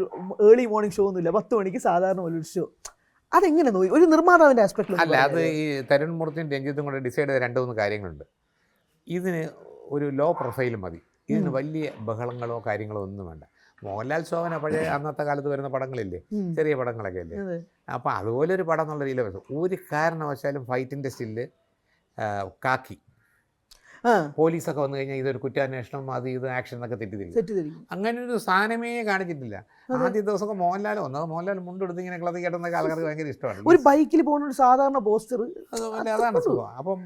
ഏർലി മോർണിംഗ് ഷോ ഒന്നുമില്ല, 10 മണിക്ക് സാധാരണ ഒരു ഷോ. അതെങ്ങനെ നോക്കി ഒരു നിർമ്മാതാവിന്റെ ആസ്പെക്ടിൽ? അല്ല, അത് ഈ തരുൺ മൂർത്തിയും രഞ്ജിത്തും കൂടെ ഡിസൈഡ് ചെയ്ത 2-3 കാര്യങ്ങളുണ്ട്. ഇതിന് ഒരു ലോ പ്രൊഫൈൽ മതി, ഇതിന് വലിയ ബഹളങ്ങളോ കാര്യങ്ങളോ ഒന്നും വേണ്ട. മോഹൻലാൽ ശോഭന പഴയ അന്നത്തെ കാലത്ത് വരുന്ന പടങ്ങളില്ലേ, ചെറിയ പടങ്ങളൊക്കെ അല്ലേ, അപ്പോൾ അതുപോലെ ഒരു പടം എന്നുള്ള രീതിയിൽ ഒരു കാരണവശാലും ഫൈറ്റിൻ്റെ സ്റ്റില്ല് കാക്കി പോലീസൊക്കെ വന്നു കഴിഞ്ഞാൽ ഇതൊരു കുറ്റാന്വേഷണം, അത് ഇത് ആക്ഷൻ എന്നൊക്കെ തെറ്റിദ്ധരിക്കും. അങ്ങനെ ഒരു സാധനമേ കാണിച്ചിട്ടില്ല. ആദ്യ ദിവസമൊക്കെ മോഹൻലാൽ മുണ്ടെടുത്ത് ഇങ്ങനെ ക്ലതി കേട്ടെന്നൊക്കെ ആൾക്കാർക്ക് ഭയങ്കര ഇഷ്ടമാണ്. ഒരു ബൈക്കിൽ പോകുന്ന ഒരു സാധാരണ പോസ്റ്റർ, അതാണ് സുഖം. അപ്പം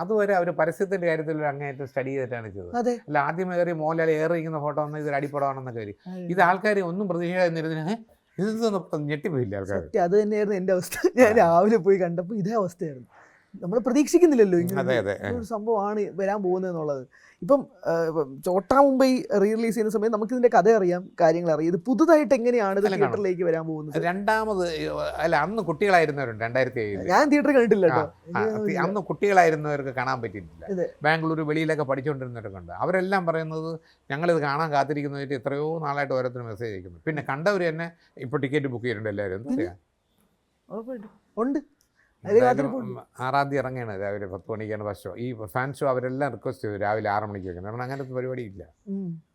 അതുവരെ അവർ പരസ്യത്തിൻ്റെ കാര്യത്തിൽ അങ്ങേയറ്റം സ്റ്റഡി ചെയ്തിട്ടാണ് ചെയ്തത്. അല്ല ആദ്യം കയറി മോഹൻലാൽ ഏറിയിരിക്കുന്ന ഫോട്ടോ വന്നാൽ ഇതൊരു അടിപ്പടമാണെന്നൊക്കെ വരും. ഇത് ആൾക്കാർ ഒന്നും പ്രതീക്ഷിക്കാതിരുന്നതിന് ഇതൊന്നും ഞെട്ടിപ്പോയില്ല ആൾക്കാർ. അത് തന്നെയായിരുന്നു എൻ്റെ അവസ്ഥ. ഞാൻ രാവിലെ പോയി കണ്ടപ്പോൾ ഇതേ അവസ്ഥയായിരുന്നു. നമ്മൾ പ്രതീക്ഷിക്കുന്നില്ലല്ലോ ഇങ്ങനെ ഒരു സംഭവമാണ് വരാൻ പോകുന്നത് എന്നുള്ളത്. ഇപ്പം ചോട്ടാ മുംബൈ റിലീസ് ചെയ്യുന്ന സമയത്ത് നമുക്ക് ഇതിന്റെ കഥ അറിയാം, കാര്യങ്ങൾ അറിയാം. ഇത് പുതുതായിട്ട് എങ്ങനെയാണ് ഇത് തിയേറ്ററിലേക്ക് വരാൻ പോകുന്നത്? രണ്ടാമത് അല്ല, അന്ന് കുട്ടികളായിരുന്നവരുണ്ട് 2007. ഞാൻ തിയേറ്ററിൽ കണ്ടിട്ടില്ല കേട്ടോ. അന്ന് കുട്ടികളായിരുന്നവർക്ക് കാണാൻ പറ്റിയിട്ടില്ല. ബാംഗ്ലൂർ വെളിയിലൊക്കെ പഠിച്ചുകൊണ്ടിരുന്നവരൊക്കെ ഉണ്ട്. അവരെല്ലാം പറയുന്നത് ഞങ്ങളിത് കാണാൻ കാത്തിരിക്കുന്നതായിട്ട് എത്രയോ നാളായിട്ട് ഓരോരുത്തർ മെസ്സേജ് അയക്കുന്നു. പിന്നെ കണ്ടവർ തന്നെ ഇപ്പോൾ ടിക്കറ്റ് ബുക്ക് ചെയ്തിട്ടുണ്ട് എല്ലാവരും. എന്താ പറയാ, ഉണ്ട്. 6-ാം തീയതി ഇറങ്ങിയാണ് രാവിലെ 10 മണിക്കാണ് ഫസ്റ്റ് ഷോ. ഈ ഫാൻ ഷോ അവരെല്ലാം റിക്വസ്റ്റ് ചെയ്തു രാവിലെ 6 മണിക്ക് വെക്കണം. കാരണം അങ്ങനത്തെ പരിപാടി ഇല്ല,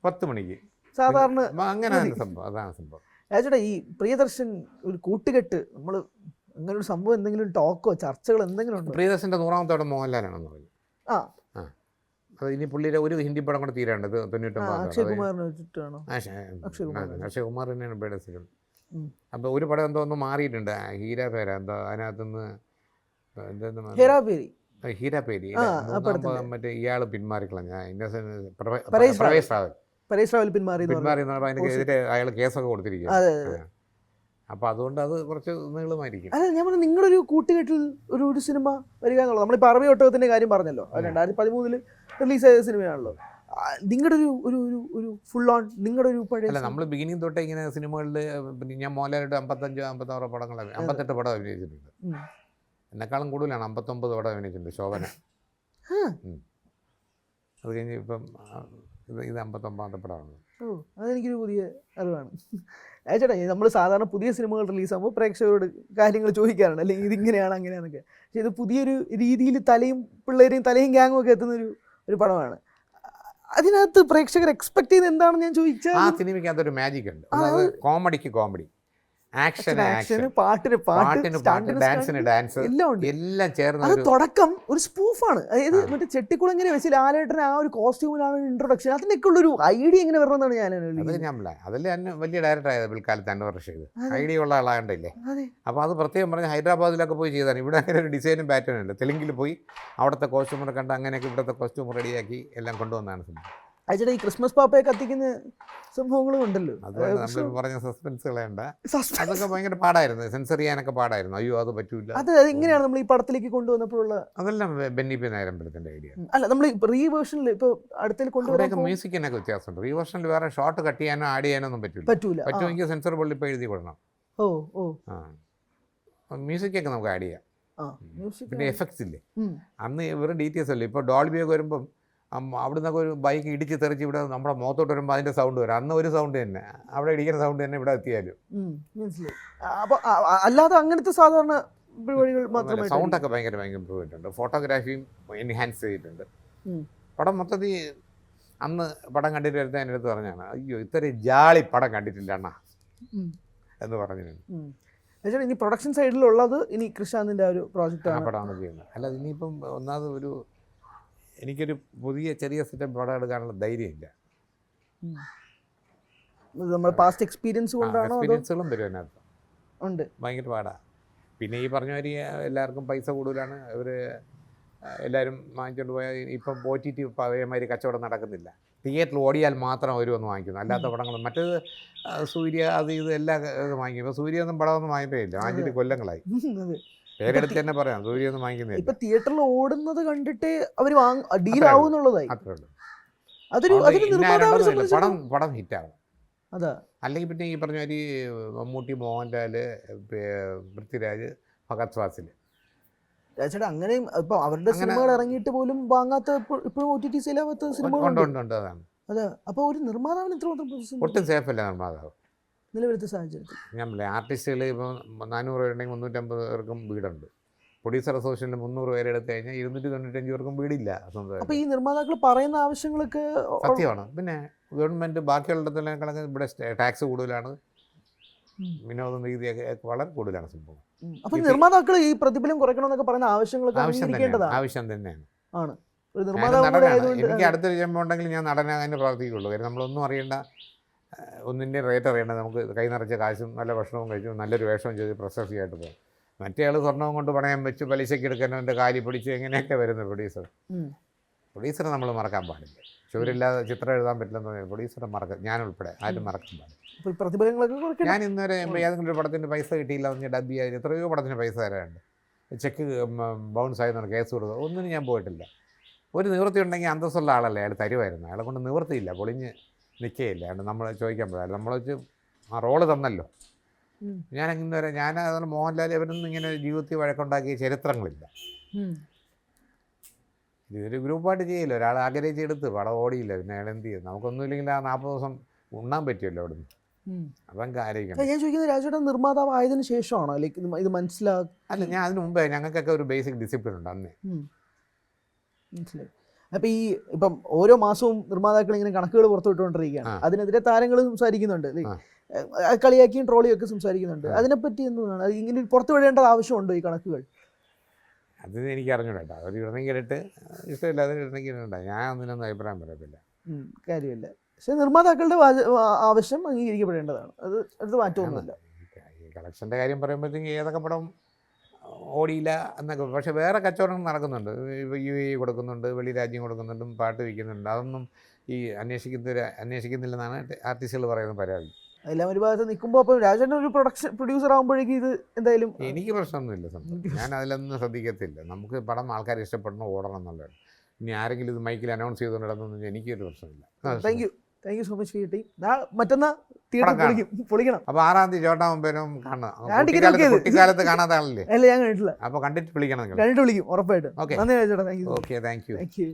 10 മണിക്ക് സാധാരണ അങ്ങനെയാണ് സംഭവം. അതാണ് സംഭവം. ചേട്ടാ ഈ പ്രിയദർശൻ ഒരു കൂട്ടുകെട്ട്, നമ്മൾ അങ്ങനെ ഒരു സംഭവം എന്തെങ്കിലും ടോക്കോ ചർച്ചകൾ എന്തെങ്കിലും ഉണ്ടോ? പ്രിയദർശന്റെ 100ാമത്തോടെ മോഹൻലാലാണെന്ന് പറഞ്ഞു. അത് ഇനി പുള്ളിയുടെ ഒരു ഹിന്ദി പടം കൂടെ തീരാണ്ട് 99. അക്ഷയ് കുമാർ തന്നെയാണ് പ്രിയദർശൻ. അപ്പോൾ ഒരു പടം എന്തോ ഒന്ന് മാറിയിട്ടുണ്ട്, ഹീര പേര എന്തോ, അതിനകത്തുനിന്ന് ഹീരാപേരി മറ്റേ ഇയാള് പിന്മാറിക്കളഞ്ഞ പ്രവേശ് റാവൽ പിന്മാറി അതിനെതിരെ അയാൾ കേസൊക്കെ കൊടുത്തിരിക്കുക. അപ്പൊ അതുകൊണ്ട് അത് കുറച്ച് നീളമായിരിക്കും. അല്ല, ഞാൻ പറഞ്ഞു നിങ്ങളുടെ ഒരു കൂട്ടുകെട്ടിൽ ഒരു സിനിമ വരിക എന്നുള്ളത്. നമ്മളിപ്പോൾ അറബി ഒട്ടകത്തിന്റെ കാര്യം പറഞ്ഞല്ലോ, 2013 റിലീസ് ചെയ്ത സിനിമയാണല്ലോ. നിങ്ങളുടെ ഒരു ഫുൾ ഓൺ നിങ്ങളുടെ ഒരു പഴയ അല്ല, നമ്മൾ ബിഗിനിങ് തൊട്ടേ ഇങ്ങനെ സിനിമകളിൽ ഞാൻ മോഹൻലാലിന്റെ 55-56 പടങ്ങൾ 58 പടം അഭിനയിച്ചിട്ടുണ്ട്. എന്നെക്കാളും കൂടുതലാണ് 59 പടം അഭിനയിച്ചിട്ടുണ്ട് ശോഭന. അത് കഴിഞ്ഞ് ഇപ്പം ഇത് 59ാമത്തെ പടമാണ്. അതെനിക്കൊരു പുതിയ അറിവാണ്. ചേട്ടാ, നമ്മൾ സാധാരണ പുതിയ സിനിമകൾ റിലീസാകുമ്പോൾ പ്രേക്ഷകരോട് കാര്യങ്ങൾ ചോദിക്കാറുണ്ട്, അല്ലെങ്കിൽ ഇതിങ്ങനെയാണ് അങ്ങനെയാണെന്നൊക്കെ. പക്ഷേ ഇത് പുതിയൊരു രീതിയിൽ തലയും ഗ്യാങ്ങും ഒക്കെ എത്തുന്ന ഒരു പടമാണ്. അതിനകത്ത് പ്രേക്ഷകർ എക്സ്പെക്ട് ചെയ്യുന്നത് എന്താണെന്ന് ഞാൻ ചോദിച്ചാൽ, ആ സിനിമയ്ക്കകത്തൊരു മാജിക് ഉണ്ട്. കോമഡിക്ക് കോമഡി, ആക്ഷന് പാട്ട്, ഡാൻസിന് ഡാൻസ്, എല്ലാം ചേർന്ന് അത് തുടക്കം ഒരു സ്പൂഫാണ്. അതായത് മറ്റേ ചെട്ടിക്കുളങ്ങര വെച്ച് ലാലേട്ടൻ ആ ഒരു കോസ്റ്റ്യൂമിലാണ് ഇൻട്രൊഡക്ഷൻ. അതിനൊക്കെ ഉള്ളൊരു ഐഡിയ എങ്ങനെ വരണമെന്നാണ് ഞാൻ അതല്ലേ തന്നെ വലിയ ഡയറക്ടറായത് പിൽക്കാലത്ത് 5 വർഷം ചെയ്ത് ഐഡിയ ഉള്ള ആളാകണ്ടല്ലേ. അപ്പോൾ അത് പ്രത്യേകം പറഞ്ഞ് ഹൈദരാബാദിലൊക്കെ പോയി ചെയ്താണ്. ഇവിടെ അങ്ങനെ ഒരു ഡിസൈനും പാറ്റേൺ ഉണ്ട്. തെലുങ്കിൽ പോയി അവിടുത്തെ കോസ്റ്റ്യൂമറെ കണ്ട് അങ്ങനെയൊക്കെ ഇവിടുത്തെ കോസ്റ്റ്യൂം റെഡിയാക്കി എല്ലാം കൊണ്ടുവന്നാണ് സിനിമ. ചേട്ടാ, ഈ ക്രിസ്മസ് പാപ്പയെ കത്തിക്കുന്ന സംഭവങ്ങളും ഉണ്ടല്ലോ. അതുകൊണ്ട് നമ്മൾ പറഞ്ഞ സസ്പെൻസുകളേണ്ട, അതൊക്കെ ഭയങ്കര പാടായിരുന്നു, സെൻസർ ചെയ്യാനൊക്കെ പാടായിരുന്നു. അയ്യോ അത് പറ്റൂല. അത് എങ്ങനെയാണ് നമ്മൾ ഈ പടത്തിലേക്ക് കൊണ്ടുവന്നപ്പോഴുള്ള? അതെല്ലാം ബെന്നി പി നായരമ്പലത്തിന്റെ ഐഡിയ. അല്ല, നമ്മൾ റീവേർഷനിൽ ഇപ്പോൾ അടുത്തേക്ക് കൊണ്ടുവരാൻ മ്യൂസിക്കിനൊക്കെ വ്യത്യാസമുണ്ട്. റീവേർഷനിൽ വേറെ ഷോട്ട് കട്ട് ചെയ്യാനോ ആഡ് ചെയ്യാനോ ഒന്നും പറ്റൂല. പറ്റുമെങ്കിൽ സെൻസർ ബോർഡിൽ ഇപ്പോൾ എഴുതി കൊടുക്കണം. മ്യൂസിക്കൊക്കെ നമുക്ക് ആഡ് ചെയ്യാം. പിന്നെ എഫക്ട്സ് ഇല്ലേ, അന്ന് ഇവരുടെ ഡീറ്റെയിൽസ് അല്ലേ. ഇപ്പോൾ ഡോൾബിയൊക്കെ വരുമ്പം അവിടെ നിന്നൊക്കെ ഒരു ബൈക്ക് ഇടിച്ച് തെറിച്ച് ഇവിടെ നമ്മുടെ മുഖത്തോട്ട് വരുമ്പോൾ അതിൻ്റെ സൗണ്ട് വരും. അന്ന് ഒരു സൗണ്ട് തന്നെ, അവിടെ ഇടിക്കുന്ന സൗണ്ട് തന്നെ ഇവിടെ എത്തിയാലും. അപ്പോൾ അല്ലാതെ അങ്ങനത്തെ സാധാരണ പരിപാടികൾ മാത്രമേ. സൗണ്ടൊക്കെ ഭയങ്കര ഇമ്പ്രൂവ് ചെയ്തിട്ടുണ്ട്. ഫോട്ടോഗ്രാഫിയും എൻഹാൻസ് ചെയ്തിട്ടുണ്ട്. പടം മൊത്തത്തിൽ അന്ന് പടം കണ്ടിട്ട് വരുന്ന എൻ്റെ അടുത്ത് പറഞ്ഞാണ്, അയ്യോ ഇത്രയും ജാളി പടം കണ്ടിട്ടില്ല അണ്ണാ എന്ന് പറഞ്ഞിട്ടുണ്ട്. ഇനി പ്രൊഡക്ഷൻ സൈഡിലുള്ളത് ഇനി കൃഷാന്തിൻ്റെ ഒരു പ്രോജക്റ്റാണ്, പടമാണ് ചെയ്യുന്നത്. അല്ല, ഇനിയിപ്പം ഒന്നാമത് എനിക്കൊരു പുതിയ ചെറിയ സെറ്റപ്പ് പടം എടുക്കാനുള്ള ധൈര്യമില്ല. നമ്മുടെ പാസ്റ്റ് എക്സ്പീരിയൻസ് കൊണ്ടാണോ? എക്സ്പീരിയൻസുകളും വരും അതിനകത്ത്, ഉണ്ട്. ഭയങ്കര പാടാണ്. പിന്നെ ഈ പറഞ്ഞ മാതിരി എല്ലാവർക്കും പൈസ കൂടുതലാണ്. ഇവർ എല്ലാവരും വാങ്ങിച്ചുകൊണ്ട് പോയാൽ ഇപ്പം OTT അതേമാതിരി കച്ചവടം നടക്കുന്നില്ല. തിയേറ്ററിൽ ഓടിയാൽ മാത്രം വരുമെന്ന് വാങ്ങിക്കുന്നു. അല്ലാത്ത പടങ്ങൾ മറ്റേത് സൂര്യ അത് ഇത് എല്ലാം വാങ്ങിക്കും. ഇപ്പോൾ സൂര്യ ഒന്നും പടമൊന്നും വാങ്ങിയിട്ടില്ല, വാങ്ങിച്ചിട്ട് കൊല്ലങ്ങളായി. പേരെടുത്ത് തന്നെ പറയാം, സൂര്യ ഒന്നും വാങ്ങിക്കുന്നില്ല. ഇപ്പൊ തിയേറ്ററിൽ ഓടുന്നത് കണ്ടിട്ട് അവർ ഡീൽ ആവുന്നുള്ളതായി. പടം ഹിറ്റാവും. അതാ, അല്ലെങ്കിൽ പിന്നെ ഈ പറഞ്ഞ മാതിരി മമ്മൂട്ടി, മോഹൻലാൽ, പൃഥ്വിരാജ്, ഫഹദ് ഫാസിൽ ചേട്ടാ, അങ്ങനെയും ഇപ്പൊ അവരുടെ സിനിമകൾ ഇറങ്ങിയിട്ട് പോലും വാങ്ങാത്ത, ഇപ്പോഴും OTT സെയിലാവാത്ത സിനിമകളുണ്ട്. അതാണ്. അതെ, അപ്പൊ ഒരു നിർമ്മാതാവിന് ഇത്രമാത്രം ഒട്ടും സേഫ് അല്ല നിർമ്മാതാവ്. നിലവിലത്തെ സാഹചര്യത്തിൽ? ഞാൻ ആർട്ടിസ്റ്റുകൾ ഇപ്പോൾ 400 പേരുണ്ടെങ്കിൽ 350 പേർക്കും വീടുണ്ട്. പ്രൊഡ്യൂസർ അസോസിയേഷനിൽ 300 പേരെ എടുത്തു കഴിഞ്ഞാൽ 295 പേർക്കും വീടില്ല സ്വന്തമായിട്ട്. അപ്പോൾ ഈ നിർമ്മാതാക്കൾ പറയുന്ന ആവശ്യങ്ങളൊക്കെ സത്യമാണ്. പിന്നെ ഗവൺമെൻറ് ബാക്കിയുള്ളതിനേക്കാളൊക്കെ ഇവിടെ ടാക്സ് കൂടുതലാണ്, വിനോദ നികുതിയൊക്കെ വളരെ കൂടുതലാണ് സംഭവം. അപ്പോൾ നിർമ്മാതാക്കൾ ഈ പ്രതിഫലം കുറയ്ക്കണമെന്നൊക്കെ പറയുന്ന ആവശ്യമൊക്കെ ആവശ്യം അംഗീകരിക്കേണ്ടതാണ്. ആവശ്യം തന്നെയാണ്. ആണ് ഒരു ഞാൻ നിർമ്മാതാവ് കൂടെ നടനാണ്. ആയതുകൊണ്ട് എനിക്ക് അടുത്തൊരു ജന്മം ഉണ്ടെങ്കിൽ ഞാൻ നടനാകാൻ പ്രവർത്തിക്കുള്ളൂ. കാര്യം നമ്മളൊന്നും അറിയേണ്ട, ഒന്നിൻ്റെ റേറ്റ് അറിയേണ്ട, നമുക്ക് കൈ നിറച്ച കാശും നല്ല ഭക്ഷണവും കഴിച്ചു നല്ലൊരു വേഷവും ചെയ്ത് പ്രശസ്തിയായിട്ട് പോകും. മറ്റേ ആൾ സ്വർണ്ണവും കൊണ്ട് പണയം വെച്ച് പലിശയ്ക്ക് എടുക്കാനവൻ്റെ കാലി പിടിച്ച് എങ്ങനെയൊക്കെ വരുന്നത് പ്രൊഡ്യൂസർ. പ്രൊഡ്യൂസറെ നമ്മൾ മറക്കാൻ പാടില്ല. ചുവരില്ലാതെ ചിത്രം എഴുതാൻ പറ്റില്ലെന്ന് പറഞ്ഞാൽ പ്രൊഡ്യൂസറെ മറക്കാൻ, ഞാൻ ഉൾപ്പെടെ ആരും മറക്കാൻ പാടില്ല. പ്രതിഫലങ്ങളൊക്കെ ഞാൻ ഇന്നുവരെ ഏതെങ്കിലും ഒരു പടത്തിൻ്റെ പൈസ കിട്ടിയില്ല എന്ന് ഡബ് ചെയ്യാൻ എത്രയോ പടത്തിന് പൈസ തരാറുണ്ട്. ചെക്ക് ബൗൺസ് ആയെന്നാണ് കേസ് കൊടുത്തത്, ഒന്നിനും ഞാൻ പോയിട്ടില്ല. ഒരു നിവൃത്തി ഉണ്ടെങ്കിൽ അന്തസ്സുള്ള ആളല്ലേ, അയാൾ തരുമായിരുന്നു. അയാളെ കൊണ്ട് നിവൃത്തിയില്ല, പൊളിഞ്ഞ് നിൽക്കുകയില്ല. അയാൾ നമ്മൾ ചോദിക്കാൻ പോയാൽ നമ്മൾ വെച്ച് ആ റോള് തന്നല്ലോ. ഞാൻ ഇന്ന് വരെ അതുകൊണ്ട് മോഹൻലാൽ ഇവരൊന്നും ഇങ്ങനെ ജീവിതത്തിൽ വഴക്കുണ്ടാക്കിയ ചരിത്രങ്ങളില്ല. ഇതൊരു ഗ്രൂപ്പായിട്ട് ചെയ്യില്ല, ഒരാൾ ആഗ്രഹിച്ചെടുത്ത് പടം ഓടിയില്ല, പിന്നെ അയാൾ എന്ത് ചെയ്യും? നമുക്കൊന്നുമില്ലെങ്കിൽ ആ 40 ദിവസം ഉണ്ണാൻ പറ്റുമല്ലോ അവിടെ നിന്ന്. അപ്പം ആലോചിക്കണം. ഞാൻ ചോദിക്കുന്നത് രാജേട്ടൻ നിർമ്മാതാവ് ആയതിനു ശേഷമാണോ ഇത് മനസ്സിലാക്കുക? അല്ല, ഞാൻ അതിന് മുമ്പേ ഞങ്ങൾക്കൊക്കെ ഒരു ബേസിക് ഡിസിപ്ലിൻ ഉണ്ട് അന്നേ. മനസ്സിലായി. അപ്പം ഇപ്പം ഓരോ മാസവും നിർമ്മാതാക്കൾ ഇങ്ങനെ കണക്കുകൾ പുറത്തുവിട്ടുകൊണ്ടിരിക്കുകയാണ്. അതിനെതിരെ താരങ്ങൾ സംസാരിക്കുന്നുണ്ട്, കളിയാക്കിയും ട്രോളിയും ഒക്കെ സംസാരിക്കുന്നുണ്ട്. അതിനെപ്പറ്റി എന്താണ് ഇങ്ങനെ പുറത്തു വിടേണ്ടത് ആവശ്യമുണ്ടോ ഈ കണക്കുകൾ? അത് എനിക്ക് അറിഞ്ഞൂടാ. അവർ ഇടണമെങ്കിൽ ഇട്ട്, ഇഷ്ടമില്ല അതിന് ഇടണമെങ്കിൽ ഇടണ്ട. ഞാൻ ഒന്നിനൊന്നും അഭിപ്രായം പറയത്തില്ല, കാര്യമില്ല. പക്ഷെ നിർമ്മാതാക്കളുടെ ആവശ്യം അംഗീകരിക്കപ്പെടേണ്ടതാണ്, അത് മാറ്റമൊന്നുമില്ല. ഈ കളക്ഷൻ്റെ കാര്യം പറയുമ്പോഴത്തേക്ക് ഏതൊക്കെ പടം ഓടിയില്ല എന്നൊക്കെ. പക്ഷേ വേറെ കച്ചവടങ്ങൾ നടക്കുന്നുണ്ട്. UAE കൊടുക്കുന്നുണ്ട്, വെളി രാജ്യം കൊടുക്കുന്നുണ്ടും, പാട്ട് വയ്ക്കുന്നുണ്ട്. അതൊന്നും ഈ അന്വേഷിക്കുന്നില്ലെന്നാണ് ആർട്ടിസ്റ്റുകൾ പറയുന്ന പരാതി. എല്ലാം ഒരു ഭാഗത്ത് നിൽക്കുമ്പോൾ അപ്പം രാജേട്ടൻ ഒരു പ്രൊഡ്യൂസർ ആകുമ്പോഴേക്കും ഇത് എന്തായാലും എനിക്ക് പ്രശ്നമൊന്നുമില്ല. ഞാൻ അതിലൊന്നും ശ്രദ്ധിക്കത്തില്ല. നമുക്ക് പടം ആൾക്കാർ ഇഷ്ടപ്പെടണം, ഓടണം എന്നുള്ളതാണ്. ഇനി ആരെങ്കിലും ഇത് മൈക്കിൽ അനൗൺസ് ചെയ്തുകൊണ്ടിടന്നൊന്നും എനിക്കൊരു പ്രശ്നമില്ല. താങ്ക് യു സോ മച്ച് കിട്ടി. മറ്റന്നാ തിയേറ്റർ പൊളിക്കണം. അപ്പോൾ 6-ാം തീയതി ചോട്ടാകുമ്പോഴും കാണാം. കുട്ടിക്കാലത്ത് കാണാത്ത ആളല്ലേ? അല്ല, ഞാൻ കണ്ടിട്ടില്ല. അപ്പോൾ കണ്ടിട്ട് വിളിക്കണം, കണ്ടിട്ട് വിളിക്കും ഉറപ്പായിട്ടും. ഓക്കെ, നന്ദി രാജേട്ടാ. Thank you. Okay, thank U.